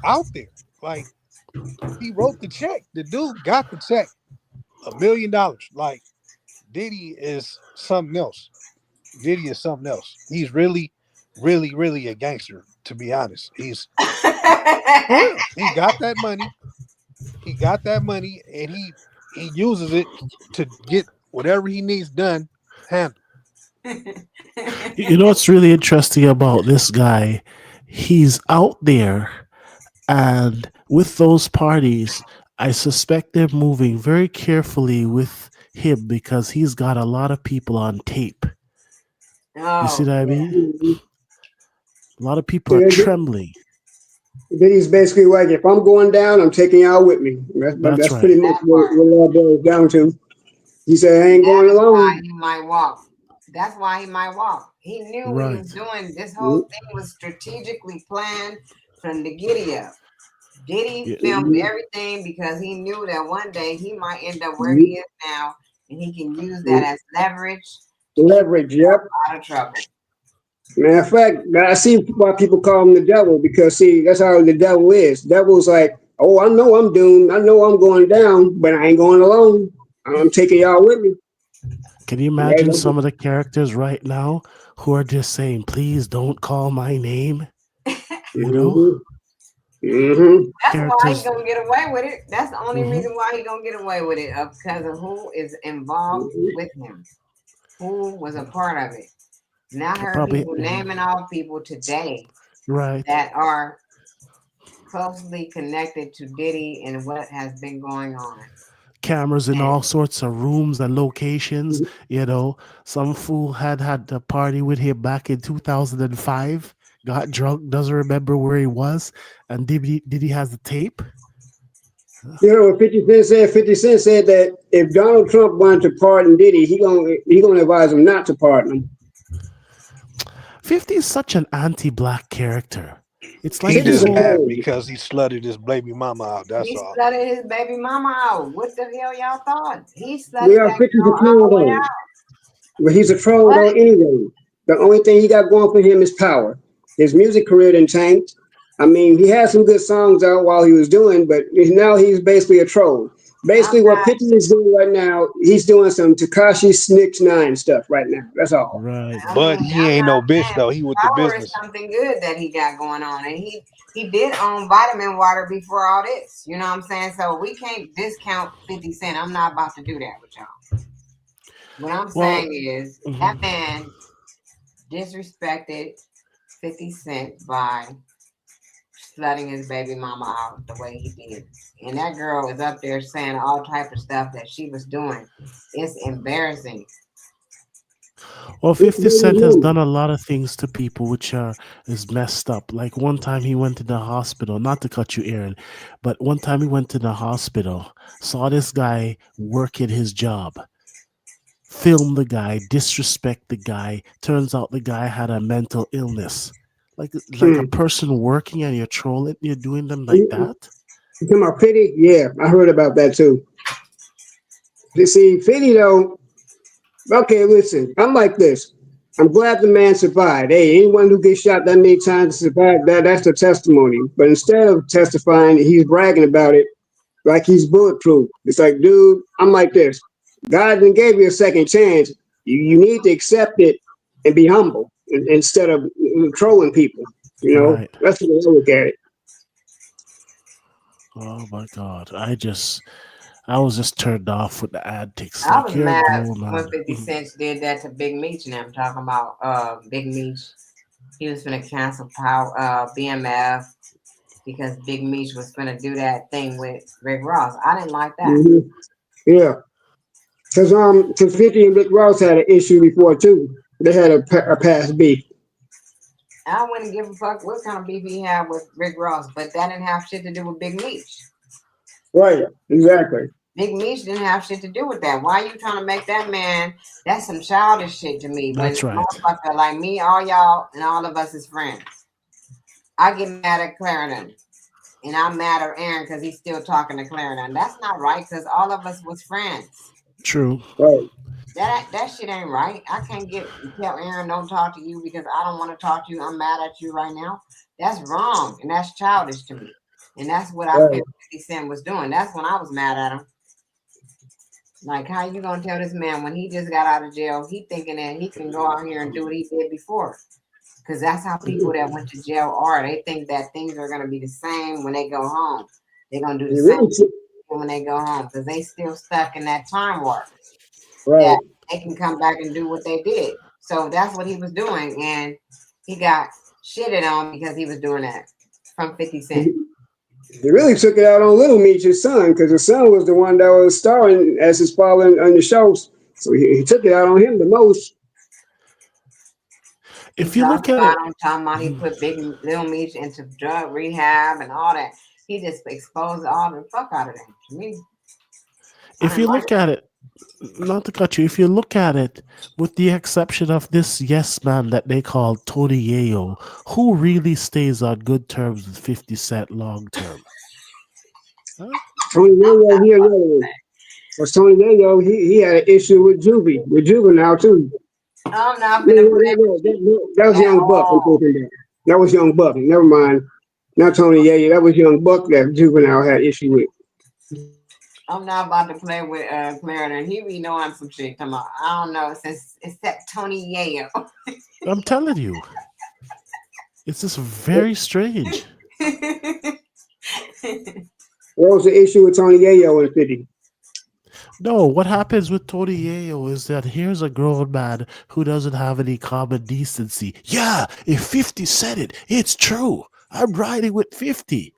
out there. Like he wrote the check. The dude got the check. $1 million. Like Diddy is something else. Diddy is something else. He's really, really, really a gangster, to be honest. He's for real. He got that money. He got that money and he uses it to get whatever he needs done handled. You know what's really interesting about this guy? He's out there, and with those parties, I suspect they're moving very carefully with him because he's got a lot of people on tape. You see Oh, what I yeah. mean? Mhm. A lot of people are Yeah, trembling. then he's basically like, if I'm going down, I'm taking y'all with me. That's That's right. pretty much That part. what it all boils down to. He said, I And ain't that going is why alone. he might walk. That's why he might walk. He knew what he Right. was doing. This whole Mhm. thing was strategically planned from the giddy up. Diddy Yeah. filmed Mhm. everything because he knew that one day he might end up where he Mhm. is now, and he can use that Mhm. as leverage to keep Leverage, yep. out of trouble. Matter of fact, I see why people call him the devil because see, that's how the devil is. Devil's like, oh, I know I'm doomed. I know I'm going down, but I ain't going alone. I'm taking y'all with me. Can you Right? imagine some of the characters right now who are just saying, please don't call my name? You know? Mm-hmm. Mm-hmm. That's why he Characters. gonna get away with it. That's the only Hmm. reason why he gonna get away with it, because of who is involved with him, who was a part of it. And I heard Probably. people Mhm. naming off people today Right. that are closely connected to Diddy and what has been going on. Cameras in And all sorts of rooms and locations. You know, some fool had a party with him back in 2005, got drunk, doesn't remember where he was, and did he has the tape? You know what 50 Cent said? 50 Cent said that if Donald Trump wanted to pardon Diddy, he gonna advise him not to pardon him. 50 is such an anti-black character. It's like He 50's this just a whole. mad troll. because he slutted his baby mama out. That's he all. slutted his baby mama out. What the hell y'all thought? He We slutted are that 50's girl a all troll the way though. out. But he's a troll What? though anyway. The only thing he got going for him is power. His music career didn't tanked. I mean, he had some good songs out while he was doing, but now he's basically a troll. I'm Basically, what not. 50 is doing right now, he's doing some Takashi Snitch 9 stuff right now. That's all. Right. I mean, But he I'm ain't not no bitch saying though. He with the power is business. something good that he got going on, and he did own vitamin water before all this. You know what I'm saying? So we can't discount 50 Cent. I'm not about to do that with y'all. What I'm Well, saying is that mhm. man disrespected 50 Cent by slutting his baby mama out the way he did. And that girl is up there saying all type of stuff that she was doing. It's embarrassing. Well, It's 50 really Cent has him. done a lot of things to people which are is messed up. Like one time he went to the hospital, not to cut you, Aaron, but one time he went to the hospital, saw this guy working his job, film the guy, disrespect the guy. Turns out the guy had a mental illness. Like a Hmm. person working and you're trolling, you're doing them like You that. talking about Fitty? Yeah, I heard about that too. You see, Fitty though, okay, listen, I'm like this. I'm glad the man survived. Hey, anyone who gets shot that many times to survive, that's a testimony. But instead of testifying, he's bragging about it like he's bulletproof. It's like, dude, I'm like this. God didn't gave you a second chance. You need to accept it and be humble instead of trolling people. You know, Right. that's the way I look at it. Oh my God. I was just turned off with the antics. I Like was you're a mad grown when man. 50 Mhm. Cent did that to Big Meech and I'm talking about Big Meech. He was gonna cancel power BMF because Big Meech was gonna do that thing with Rick Ross. I didn't like that. Hmm. Yeah, because 50 and Rick Ross had an issue before too. They had a past beef. I wouldn't give a fuck what kind of beef he had with Rick Ross, but that didn't have shit to do with Big Meech. Right, exactly. Big Meech didn't have shit to do with that. Why you trying to make that man? That's some childish shit to me. When That's right. motherfucker like me, all y'all, and all of us is friends. I get mad at Clarendon, and I'm mad at Aaron because he's still talking to Clarendon. That's not right because all of us was friends. True. Right. That shit ain't right. I can't get tell Aaron don't talk to you because I don't want to talk to you. I'm mad at you right now. That's wrong and that's childish to me. And that's what I felt Right. 50 Cent was doing. That's when I was mad at him. Like, how you gonna tell this man when he just got out of jail, he thinking that he can go out here and do what he did before? Because that's how people that went to jail are. They think that things are gonna be the same when they go home. They're gonna do the You same really, when they go home because they still stuck in that time warp that right. they can come back and do what they did. So that's what he was doing, and he got shitted on because he was doing that from 50 Cent. He really took it out on Little Meech, his son, because his son was the one that was starring as his father on the shows. So he took it out on him the most. He If you talked look at about it, him, talking about he put Big Lil Meech into drug rehab and all that. He just exposed all the fuck out of them. To me, I if didn't you like look at it, not to cut you, if you look at it, with the exception of this yes man that they call Tony Yayo, who really stays on good terms with 50 Cent long term? Huh? Tony Yayo, he another one. Was Tony Yayo, he had an issue with Juvenile too. I'm not No, gonna no, play no, that was at Young Buck I'm all. talking about. That was Young Buck. Never mind. Not Tony Yayo. That was Young Buck that Juvenile had issue with. I'm not about to play with Clarence, and he be knowing some shit. Come on, I don't know since except Tony Yayo. I'm telling you, it's just very strange. What was the issue with Tony Yayo and 50? No, what happens with Tony Yayo is that here's a grown man who doesn't have any common decency. Yeah, if 50 said it, it's true. I'm riding with 50.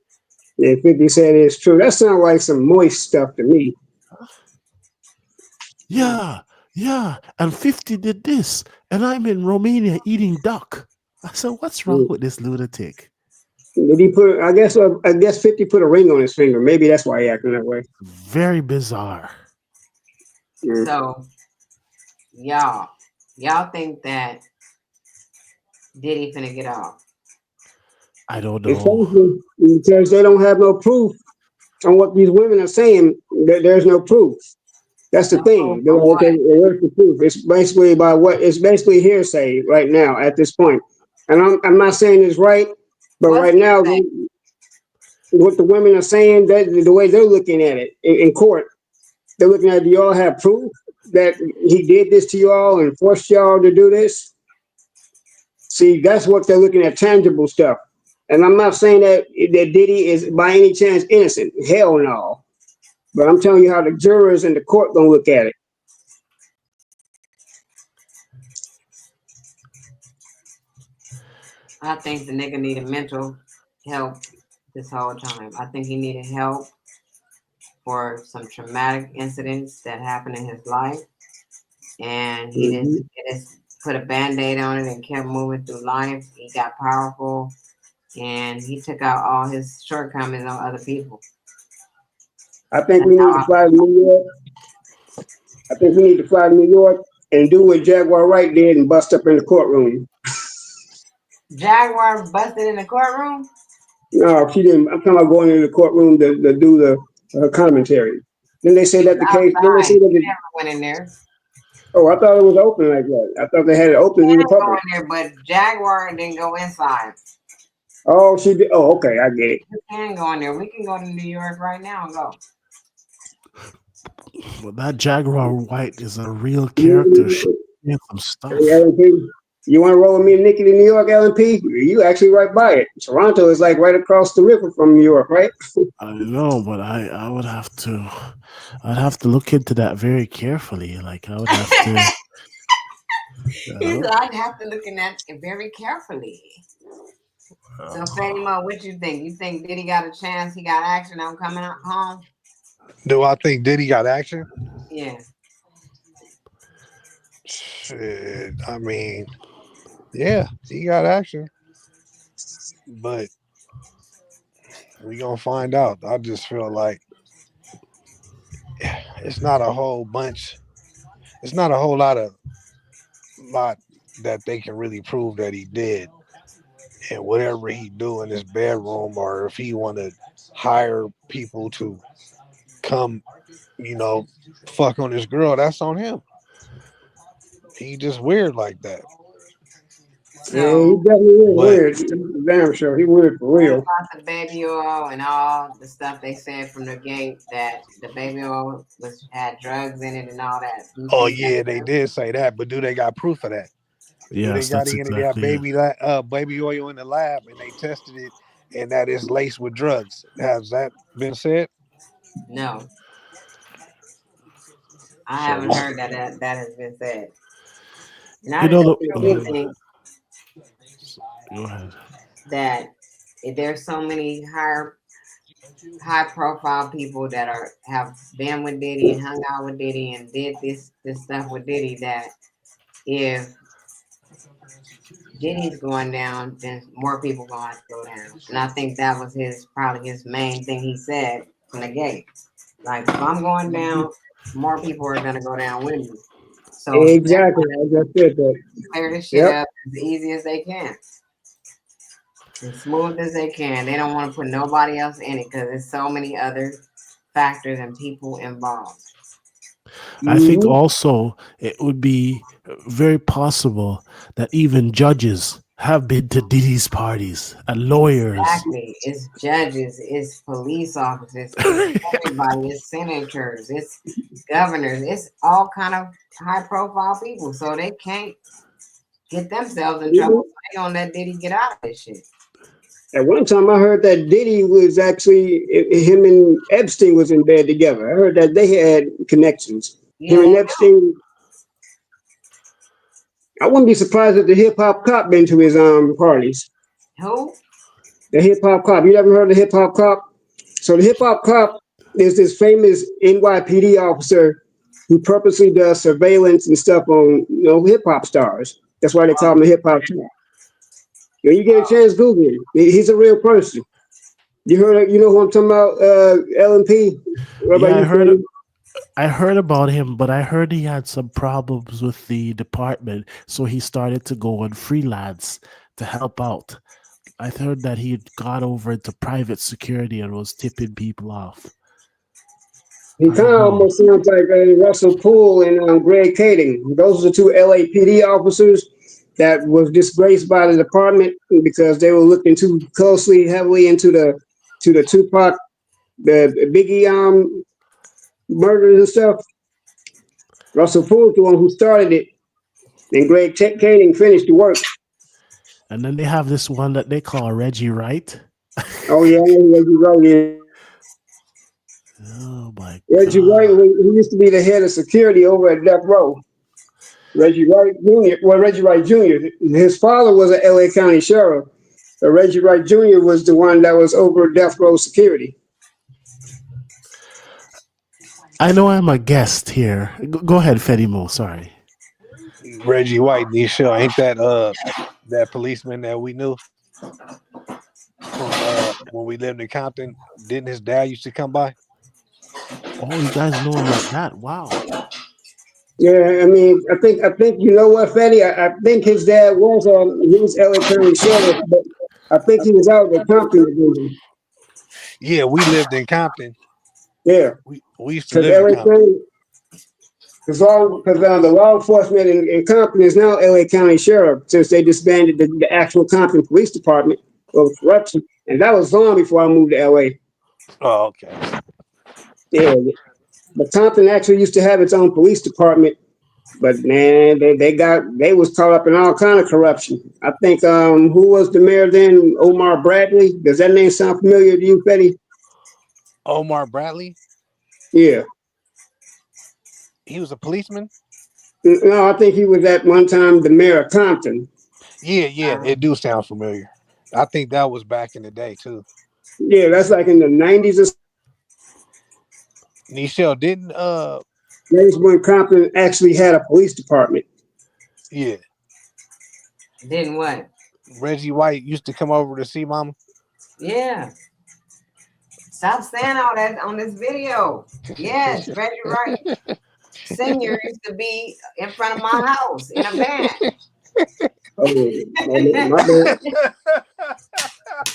Yeah, 50 said it's true. That sounds like some moist stuff to me. Yeah, yeah. And 50 did this. And I'm in Romania eating duck. I said, what's wrong with this lunatic? Did he put? I guess 50 put a ring on his finger. Maybe that's why he acting that way. Very bizarre. Mm. So y'all think that Diddy finna get off? I don't It's know. funny because they don't have no proof on what these women are saying. There's no proof. That's the No proof thing. of what? Where's the proof? It's basically by what? It's basically hearsay right now at this point. And I'm not saying it's right, but What's right he now, say? what the women are saying, that the way they're looking at it in court, they're looking at, do y'all have proof that he did this to y'all and forced y'all to do this? See, that's what they're looking at, tangible stuff. And I'm not saying that Diddy is by any chance innocent. Hell no. But I'm telling you how the jurors in the court gonna look at it. I think the nigga needed mental help this whole time. I think he needed help for some traumatic incidents that happened in his life, and Mhm. he just put a band-aid on it and kept moving through life. He got powerful, and he took out all his shortcomings on other people. I think That's we need how to I fly to feel. New York. I think we need to fly to New York and do what Jaguar Wright did and bust up in the courtroom. Jaguar busted in the courtroom. No, she didn't. I'm talking about going into the courtroom to do the commentary. Then they say He was that the case. Then they outside. say that. He never went in there. Oh, I thought it was open like that. I thought they had it He open to the can go public. in there, but Jaguar didn't go inside. Oh, she did. Oh, okay, I get it. We can go in there. We can go to New York right now and go. But that Jaguar White is a real character. She You, did some stuff. LP, you want to roll with me and Nikki to New York, LP? You actually right by it. Toronto is like right across the river from New York, right? I know, but I would have to I'd have to look into that very carefully. Like I would have to, you He said, know. I'd have to look at that very carefully. So, Fatty Mo, what you think? You think Diddy got a chance? He got action on coming up home? Do I think Diddy got action? Yeah. Shit, I mean, yeah, he got action, but we gonna find out. I just feel like it's not a whole bunch. It's not a whole lot that they can really prove that he did. And whatever he do in his bedroom, or if he want to hire people to come, you know, fuck on his girl, that's on him. He just weird like that. Yeah, So, he definitely is But weird. Damn sure, he weird for what real. about the baby oil and all the stuff they said from the gate that the baby oil was had drugs in it and all that? Do you oh think that's yeah, they true? did say that, but do they got proof of that? Do they Yes, got that's any of that exactly it. baby oil in the lab and they tested it and that is laced with drugs? Has that been said? No, I So haven't we heard that has been said. And You I know, just look, really think go ahead. that there's so many high profile people that have been with Diddy and hung out with Diddy and did this stuff with Diddy that if Diddy's going down, then more people gonna have to go down. And I think that was probably his main thing he said from the gate. Like if I'm going down, more people are gonna go down with me. So they're Exactly. trying I just said that. to clear this shit Yep. up as easy as they can, as smooth as they can. They don't want to put nobody else in it because there's so many other factors and people involved. I think Hmm. also it would be very possible that even judges have been to Diddy's parties and lawyers. Exactly. It's judges, it's police officers, it's everybody, it's senators, it's governors, it's all kind of high profile people. So they can't get themselves in trouble. So they gonna let Diddy get out of this shit. At one time, I heard that Diddy was actually him and Epstein was in bed together. I heard that they had connections. Yeah, Him they and do. Epstein. I wouldn't be surprised if the hip hop cop been to his parties. Who? The hip hop cop. You ever heard of the hip hop cop? So the hip hop cop is this famous NYPD officer who purposely does surveillance and stuff on hip hop stars. That's why they call him the hip hop cop. When you get a chance, Google him. He's a real person. You heard? You know who I'm talking about? LMP. What about Yeah, you, Freddie? I heard about him, but I heard he had some problems with the department, so he started to go on freelance to help out. I heard that he had got over into private security and was tipping people off. He I kind don't of know. almost sounds like Russell Poole and Greg Kading. Those are the two LAPD officers that was disgraced by the department because they were looking too closely, heavily into the Tupac, the Biggie murders and stuff. Russell Poole's the one who started it, and Greg Kading finished the work. And then they have this one that they call Reggie Wright. Oh yeah, I know who Reggie Wright is. Oh my Reggie Wright, god. he used to be the head of security over at Death Row. Reggie Wright Jr. Well, Reggie Wright Jr. His father was an LA County sheriff. But Reggie Wright Jr. was the one that was over Death Row security. I know I'm a guest here. Go ahead, Fedimo. Sorry. Reggie White, Nisha, ain't that policeman that we knew from when we lived in Compton? Didn't his dad used to come by? Oh, you guys know him like that? Wow. Yeah, I mean, I think you know what, Fetty? I think his dad was he was LA County sheriff, but I think he was out of the Compton division. Yeah, we lived in Compton. Yeah, We used to because live in LA Compton. County, because the law enforcement in Compton is now LA County sheriff since they disbanded the actual Compton Police Department of corruption, and that was long before I moved to LA. Oh, okay. Yeah, but Compton actually used to have its own police department. But man, they was caught up in all kind of corruption. I think who was the mayor then? Omar Bradley. Does that name sound familiar to you, Betty? Omar Bradley, Yeah. he was a policeman. No, I think he was at one time the mayor of Compton. Yeah, it do sound familiar. I think that was back in the day too. Yeah, that's like in the 90s or Nichelle didn't days when Compton actually had a police department. yeah. Didn't what? Reggie White used to come over to see Mama. Yeah. Stop saying all that on this video. Yes, Reggie Wright Senior used to be in front of my house in a van. Oh, my bad.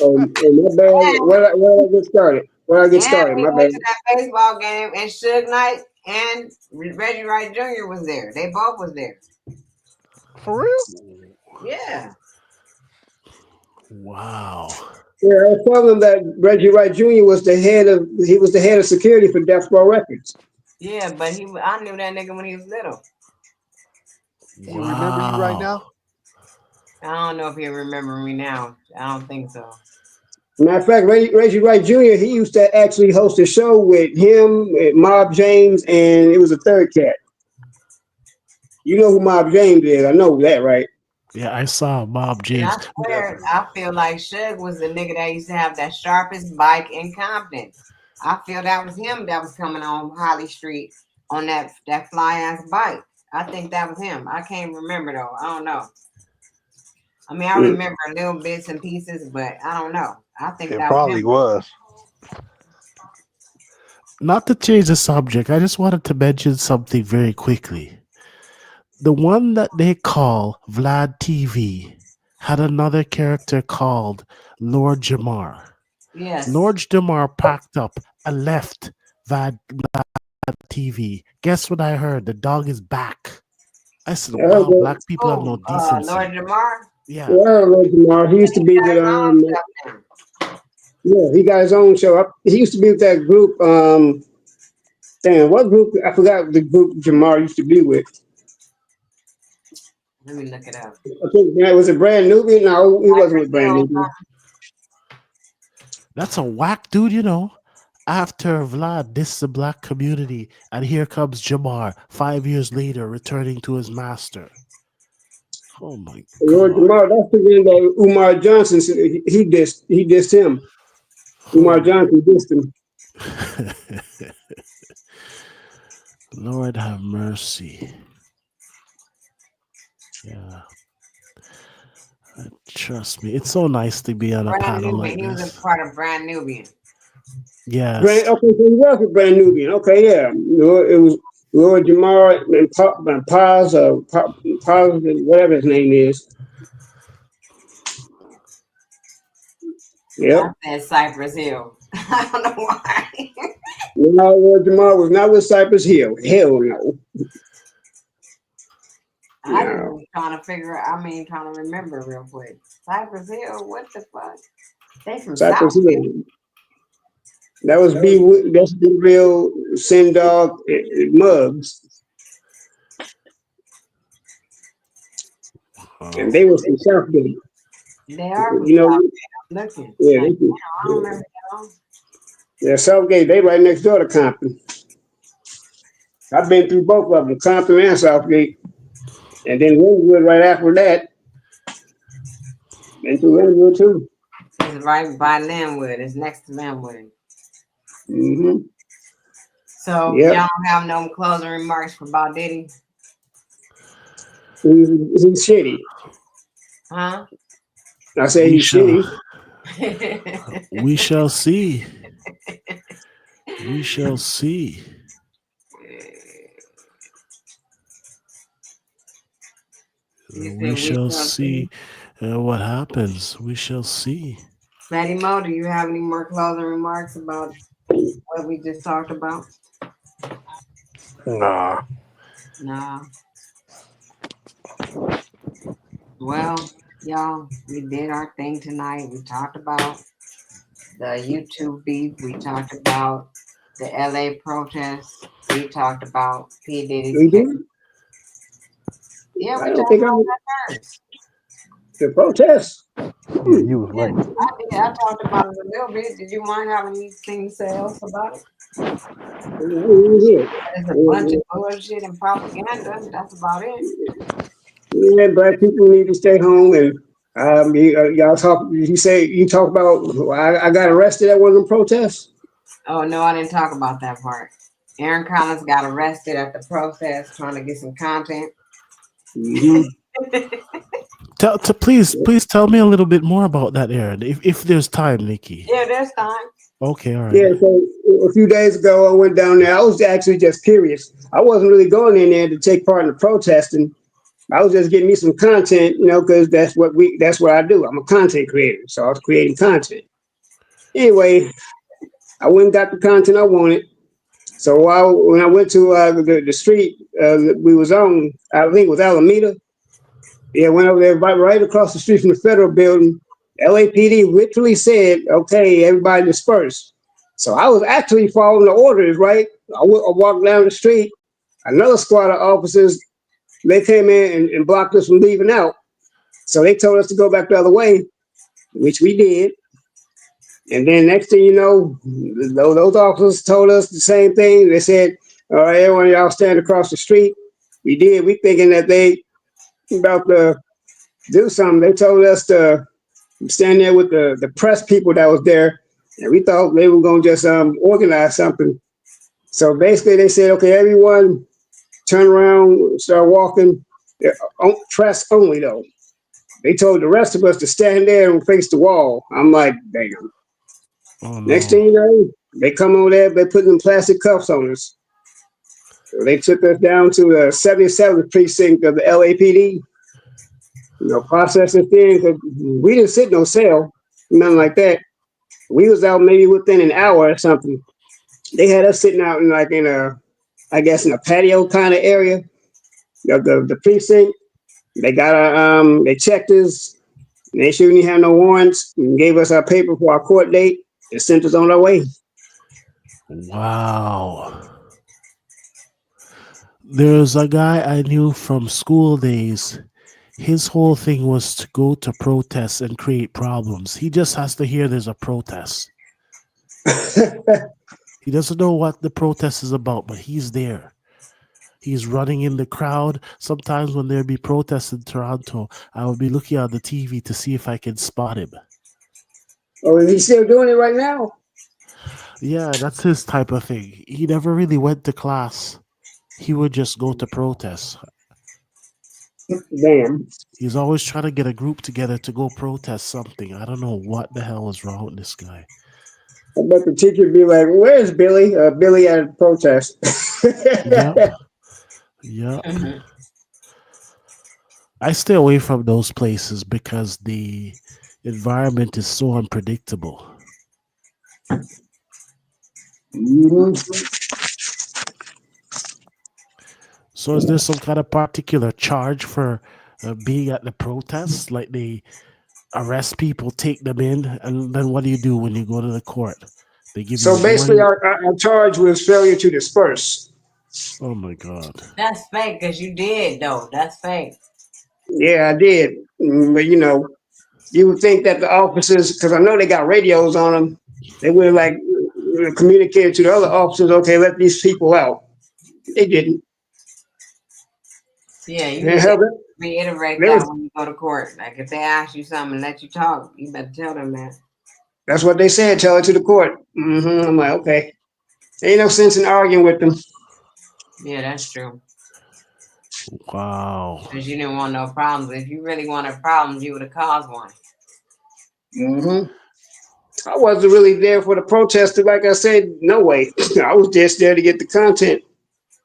Oh, my bad. and, Where I get started? Where I get and started? we My went bad. to that baseball game and Suge Knight and Reggie Wright Jr. was there. They both was there. For real? Yeah. Wow. Yeah, I was telling them that Reggie Wright Jr. was the head of security for Death Row Records. Yeah, but I knew that nigga when he was little. He remember you right now? Wow. I don't know if he'll remember me now. I don't think so. Matter of fact, Reggie Wright Jr. He used to actually host a show with him, Mob James, and it was a third cat. You know who Mob James is? I know that, right? Yeah, I saw Bob And I James. swear, Definitely. I feel like Suge was the nigga that used to have that sharpest bike in Compton. I feel that was him that was coming on Holly Street on that fly ass bike. I think that was him. I can't remember though. I don't know. I mean, I Mm. remember little bits and pieces, but I don't know. I think It that was probably him. was. Not to change the subject, I just wanted to mention something very quickly. The one that they call Vlad TV had another character called Lord Jamar. Yes. Lord Jamar packed up and left Vlad TV. Guess what I heard? The dog is back. I said, I heard wow, that. black people have no Oh, Lord decency. Jamar. Yeah. Yeah, I heard Lord Jamar. He Yeah, used to he be got with his own stuff now. yeah, he got his own show. He used to be with that group. Damn, what group? I forgot the group Jamar used to be with. Let me look it up. I think that was a Brand Nubian. No, he wasn't Cypress with Brand Hill. Nubian. That's a whack dude, you know. After Vlad dissed the black community, and here comes Jamar 5 years later returning to his master. Oh my Lord God. Jamar, that's the one that Umar Johnson said he dissed him. Umar Oh. Johnson dissed him. Lord have mercy. Yeah. Trust me. It's so nice to be on a Brand panel Nubian. like He was a this. part of Brand Nubian. Yes. Okay, so he was with Brand Nubian. Okay, yeah. It was Lord Jamar and Paz, whatever his name is. I Yep. said Cypress Hill. I don't know why. No, Lord Jamar was not with Cypress Hill. Hell no. I just No. was trying to figure out, trying to remember real quick. Cypress Hill, what the fuck? They from Cypress Southfield. Hill. That was that's Be Real, Sin Dog, Muggs. And Oh. they were from Southgate. They are from You know, Southfield. I'm looking. yeah, Like, I don't remember that. yeah, Southgate, they right next door to Compton. I've been through both of them, Compton and Southgate. And then Linwood right after that. Been through Linwood too. It's right by Linwood. It's next to Linwood. Mm-hmm. So Yep. y'all don't have no closing remarks for Bob Diddy? He's shitty. Huh? I say We he's shall shitty. we shall see. We shall see. You We said we shall shall see. see what happens. We shall see. Fatty Mo, do you have any more closing remarks about what we just talked about? Nah. Nah. Well, y'all, we did our thing tonight. We talked about the YouTube beef. We talked about the LA protests. We talked about P. Diddy's We case. did? Yeah, I we don't talked think I about was that first. the protest. Yeah, you was Yeah, late. I did. I talked about it a little bit. Did you want to have anything to say else about it? Yeah. It's a bunch of bullshit and propaganda. That's about it. Yeah, black people need to stay home and y'all talk. You talk about. I got arrested at one of them protests. Oh no, I didn't talk about that part. Aaron Collins got arrested at the protest trying to get some content. Mm-hmm. Please tell me a little bit more about that, Aaron. If there's time, Nikki. Yeah, there's time. Okay, all right. Yeah, so a few days ago, I went down there. I was actually just curious. I wasn't really going in there to take part in the protesting. I was just getting me some content, because that's what I do. I'm a content creator, so I was creating content. Anyway, I went and got the content I wanted. So when I went to the street that we was on, I think it was Alameda. Yeah, went over there right across the street from the federal building. LAPD literally said, "Okay, everybody disperse." So I was actually following the orders, right? I walked down the street. Another squad of officers, they came in and blocked us from leaving out. So they told us to go back the other way, which we did. And then next thing you know, those officers told us the same thing. They said, "All right, everyone, y'all stand across the street." We did. We thinking that they about to do something. They told us to stand there with the press people that was there, and we thought they were gonna just organize something. So basically, they said, okay, everyone turn around, start walking. Press only though. They told the rest of us to stand there and face the wall. I'm like, damn. Oh Next thing no. you know, they come over there, they put them plastic cuffs on us. So they took us down to the 77th precinct of the LAPD. Process us in because we didn't sit no cell, nothing like that. We was out maybe within an hour or something. They had us sitting out in like in a, I guess in a patio kind of area of the precinct. They got they checked us. They sure didn't have no warrants and gave us our paper for our court date and sent us on our way. Wow. There's a guy I knew from school days. His whole thing was to go to protests and create problems. He just has to hear there's a protest. He doesn't know what the protest is about, but he's there. He's running in the crowd. Sometimes when there be protests in Toronto, I will be looking on the TV to see if I can spot him. Oh, is he still doing it right now? Yeah, that's his type of thing. He never really went to class. He would just go to protests. Damn. He's always trying to get a group together to go protest something. I don't know what the hell is wrong with this guy. I bet the teacher be like, "Where's Billy? Billy at a protest." Yep. Yep. Mhm. I stay away from those places because the environment is so unpredictable. Mhm. So, is there some kind of particular charge for being at the protests? Like they arrest people, take them in, and then what do you do when you go to the court? They give you So a basically, warning. our charge was failure to disperse. Oh my god! That's fake because you did though. That's fake. Yeah, I did. But you would think that the officers, because I know they got radios on them, they would have like communicated to the other officers, okay, let these people out. They didn't. Yeah, you They need to held it. reiterate They that was, when you go to court. Like if they ask you something and let you talk, you better tell them that. that's what they said. Tell it to the court. I'm like, okay. Ain't no sense in arguing with them. Yeah, that's true. Wow. Because you didn't want no problems. If you really wanted problems, you would have caused one. hmm I wasn't really there for the protester. Like I said, no way. I was just there to get the content.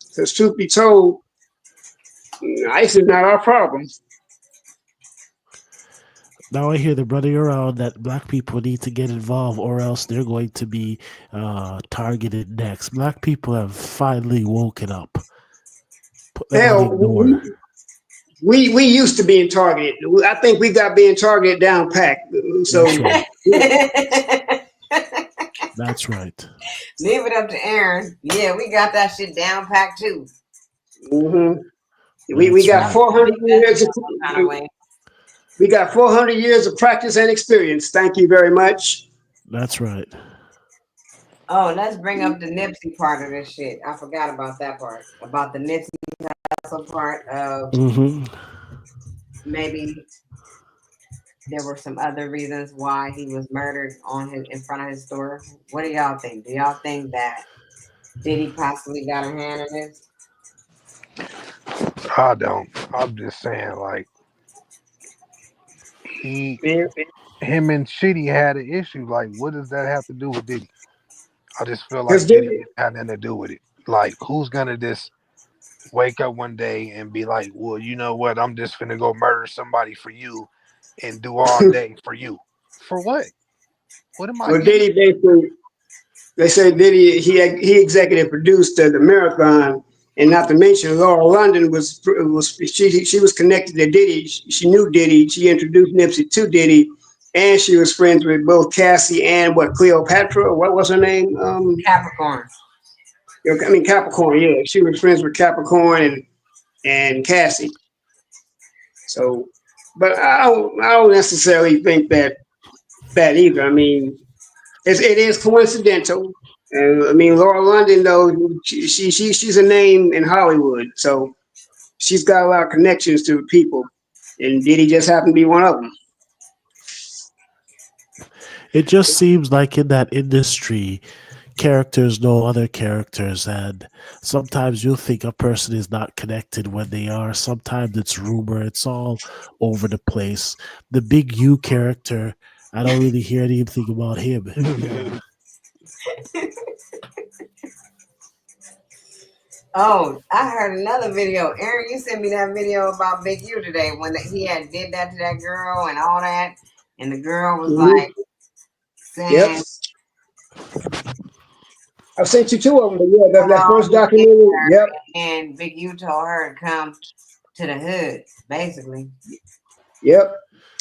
Because truth be told, ICE is not our problem. Now I hear the running around that black people need to get involved, or else they're going to be targeted next. Black people have finally woken up. Put them on Hell, ignore. we used to being targeted. I think we got being targeted down packed. That's So right. yeah. That's right. Leave it up to Aaron. Yeah, we got that shit down packed too. hmm we That's got right. 400 That's years. some kind of way. We got 400 years of practice and experience. Thank you very much. That's right. Oh, let's bring up the Nipsey part of this shit. I forgot about that part. About the Nipsey Hussle part of Mm-hmm. maybe there were some other reasons why he was murdered on his in front of his store. What do y'all think? Do y'all think that Diddy possibly got a hand in this? I don't. I'm just saying, like he, him and Shitty had an issue. Like, what does that have to do with Diddy? I just feel Because like Diddy had nothing to do with it. Like, who's gonna just wake up one day and be like, well, you know what? I'm just gonna go murder somebody for you and do all day for you. For what? What am I well, getting? Diddy basically, they say Diddy he executive produced the marathon, and not to mention Laura London was she was connected to Diddy. She knew Diddy. She introduced Nipsey to Diddy, and she was friends with both Cassie and what Cleopatra. What was her name? Capricorn. I mean Capricorn. Yeah, she was friends with Capricorn and Cassie. So, but I don't necessarily think that either. I mean, it is coincidental. And I mean, Laura London, though, she's a name in Hollywood. So she's got a lot of connections to people, and Diddy just happened to be one of them. It just seems like in that industry, characters know other characters, and sometimes you'll think a person is not connected when they are. Sometimes it's rumor. It's all over the place. The Big U character, I don't really hear anything about him. Oh, I heard another video. Aaron, you sent me that video about Big U today when he had did that to that girl and all that, and the girl was Hmm. like Yep, saying, I've sent you two of them. But yeah, that "Oh, first he hit documentary. her," Yep, and Big U told her to come to the hood, basically. yep.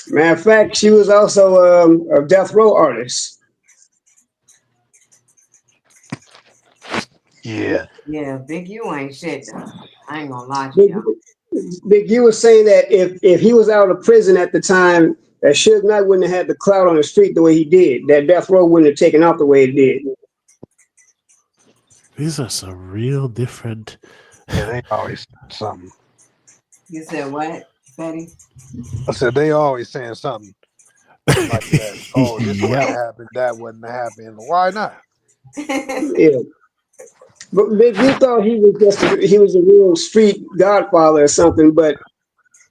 Matter of fact, she was also a death row artist. Yeah. Yeah, Big U ain't shit though. I ain't gonna lie to Big, y'all. Big U was saying that if he was out of prison at the time, that Suge Knight wouldn't have had the clout on the street the way he did. That death row wouldn't have taken off the way it did. These are some real different. Yeah, they always something. You said what, Betty? I said they always saying something like that. Oh, this wouldn't Yep. have happened, that wouldn't have happened. Why not? Yeah, but Big U thought he was a real street godfather or something. But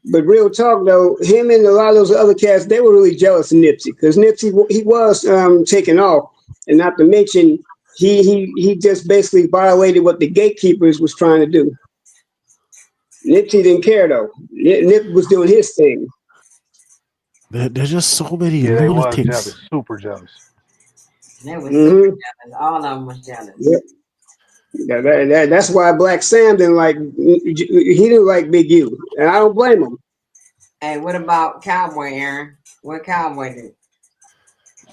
real talk though, him and a lot of those other cats, they were really jealous of Nipsey because Nipsey he was taking off, and not to mention he just basically violated what the gatekeepers was trying to do. Nipsey didn't care though. Nip was doing his thing. There's just so many Yeah, they was lunatics. jealous, super jealous. They were super Hmm. jealous. All of them was jealous. Yep. That's why Black Sam didn't like he didn't like Big U, and I don't blame him. Hey, what about Cowboy, Aaron? What Cowboy did?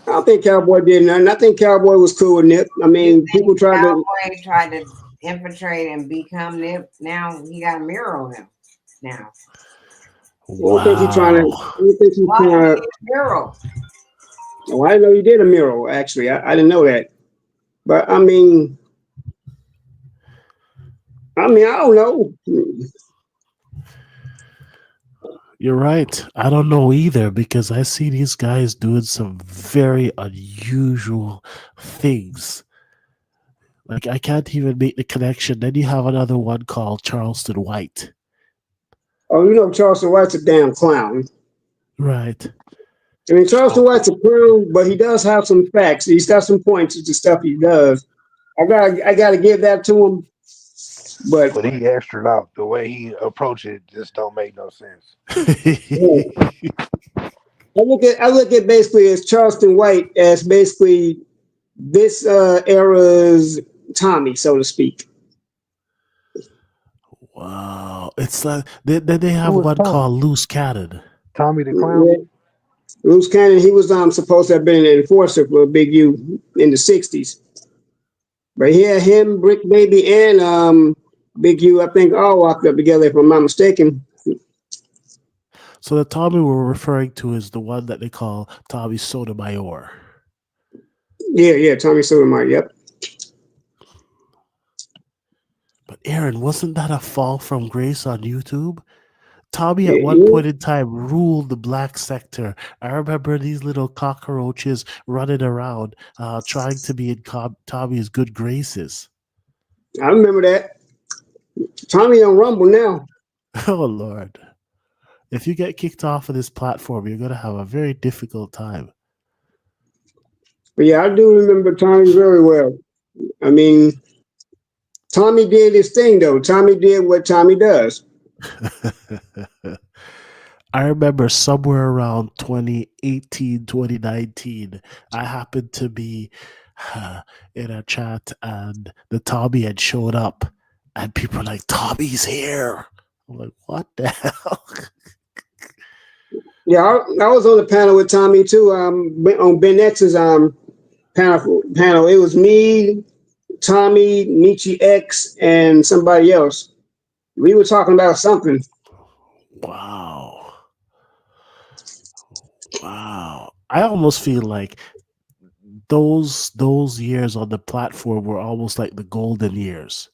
I don't think Cowboy did nothing. I think Cowboy was cool with Nip. I You mean, people think tried to. Cowboy tried to infiltrate and become Nip? Now he got a mirror on him. Now, I don't think he's trying to. Wow. I don't think he's why do he trying need to. a mural? Oh, I didn't know you did a mural. Actually, I didn't know that. But I don't know. You're right. I don't know either because I see these guys doing some very unusual things. Like I can't even make the connection. Then you have another one called Charleston White. Oh, Charleston White's a damn clown. Right. I mean, Charleston Oh, White's a clown, but he does have some facts. He's got some points to the stuff he does. I gotta give that to him. But but he extra out. The way he approach it just don't make no sense. yeah, I look at basically as Charleston White as basically this era's Tommy, so to speak. Wow. It's like then they Who have was one Tommy? called Loose Cannon. Tommy the Clown? Yeah. Bruce Cannon, he was supposed to have been an enforcer for Big U in the '60s, but yeah, him, Brick Baby, and Big U, I think all walked up together, if I'm not mistaken. So the Tommy we're referring to is the one that they call Tommy Sotomayor. Yeah, yeah, Tommy Sotomayor. Yep. But Aaron, wasn't that a fall from grace on YouTube? Tommy at Yeah, one yeah. point in time ruled the black sector. I remember these little cockroaches running around trying to be in Tommy's good graces. I remember that. Tommy on Rumble now. Oh, Lord. If you get kicked off of this platform, you're going to have a very difficult time. But yeah, I do remember Tommy very well. I mean, Tommy did his thing though. Tommy did what Tommy does. I remember somewhere around 2018, 2019, I happened to be in a chat and the Tommy had showed up and people were like, Tommy's here. I'm like, what the hell? Yeah, I was on the panel with Tommy too. On Ben X's panel. It was me, Tommy, Nietzsche X, and somebody else. We were talking about something. Wow. Wow. I almost feel like those years on the platform were almost like the golden years.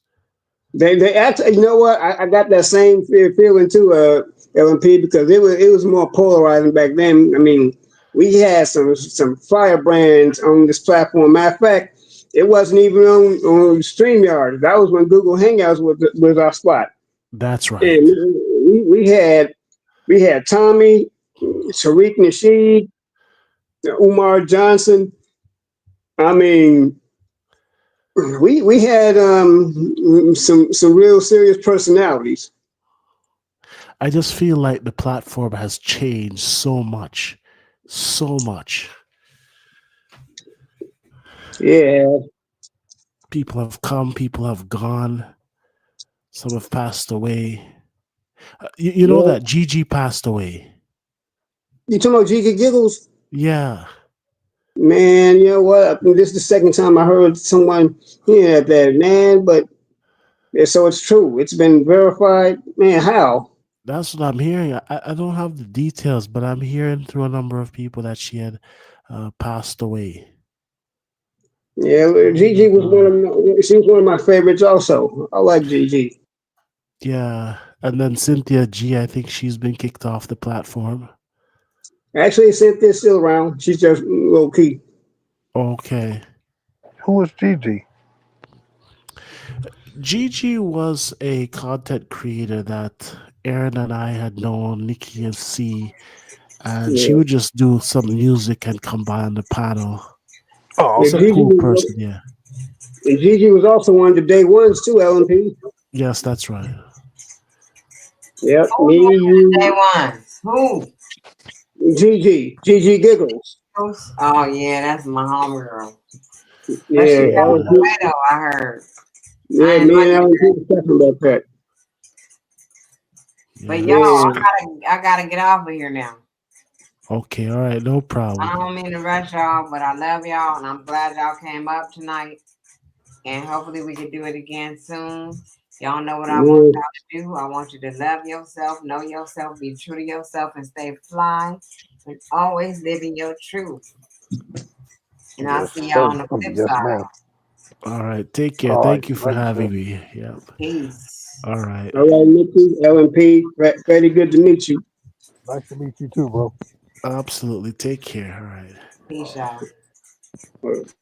They actually, you know what? I got that same feeling too, LMP, because it was more polarizing back then. I mean, we had some firebrands on this platform. Matter of fact, it wasn't even on StreamYard. That was when Google Hangouts was our spot. That's And right. we had Tommy, Tariq Nasheed, Umar Johnson. I mean, we had some real serious personalities. I just feel like the platform has changed so much. So much. Yeah, People have come, people have gone, some have passed away. You know yeah. that Gigi passed away. You talking about Gigi Giggles? Yeah, Man, you know what? This is the second time I heard someone hear that, man. But so it's true. It's been verified. Man, how? that's what I'm hearing. I don't have the details, but I'm hearing through a number of people that she had passed away. Yeah, Oh my Gigi was God. she was one of my favorites. Also, I like Gigi. Yeah. And then Cynthia G, I think she's been kicked off the platform. Actually, Cynthia's still around. She's just low key. Okay. Who was Gigi? Gigi was a content creator that Aaron and I had known, Nikki and C, and she Yeah, would just do some music and come by on the panel. Oh, yeah. She's a okay. cool person, yeah. Gigi was also one of the day ones too. LMP. Yes, that's right. Yep, Who's one me, of the day you, ones? Who? Gigi Giggles. Oh yeah, that's my homegirl. But she Yeah, passed Yeah. away though, I heard. I yeah. didn't Me know and you. LMP was talking about that. But Yeah. y'all, Yeah. I gotta get off of here now. Okay, all right, no I problem. don't mean to rush y'all, but I love y'all and I'm glad y'all came up tonight. And hopefully we can do it again soon. Y'all know what I want Yeah. y'all to do. I want you to love yourself, know yourself, be true to yourself, and stay fly. And always live in your truth. And I'll Yes, see y'all sir. on the flip Yes, side. ma'am. All right, take care. All right. Thank you for Thank you, sir. having me. Yep. Peace. All right. All right, Nikki, LMP. Very good to meet you. Nice to meet you too, bro. Absolutely. Take care. All right. Peace, y'all. All right.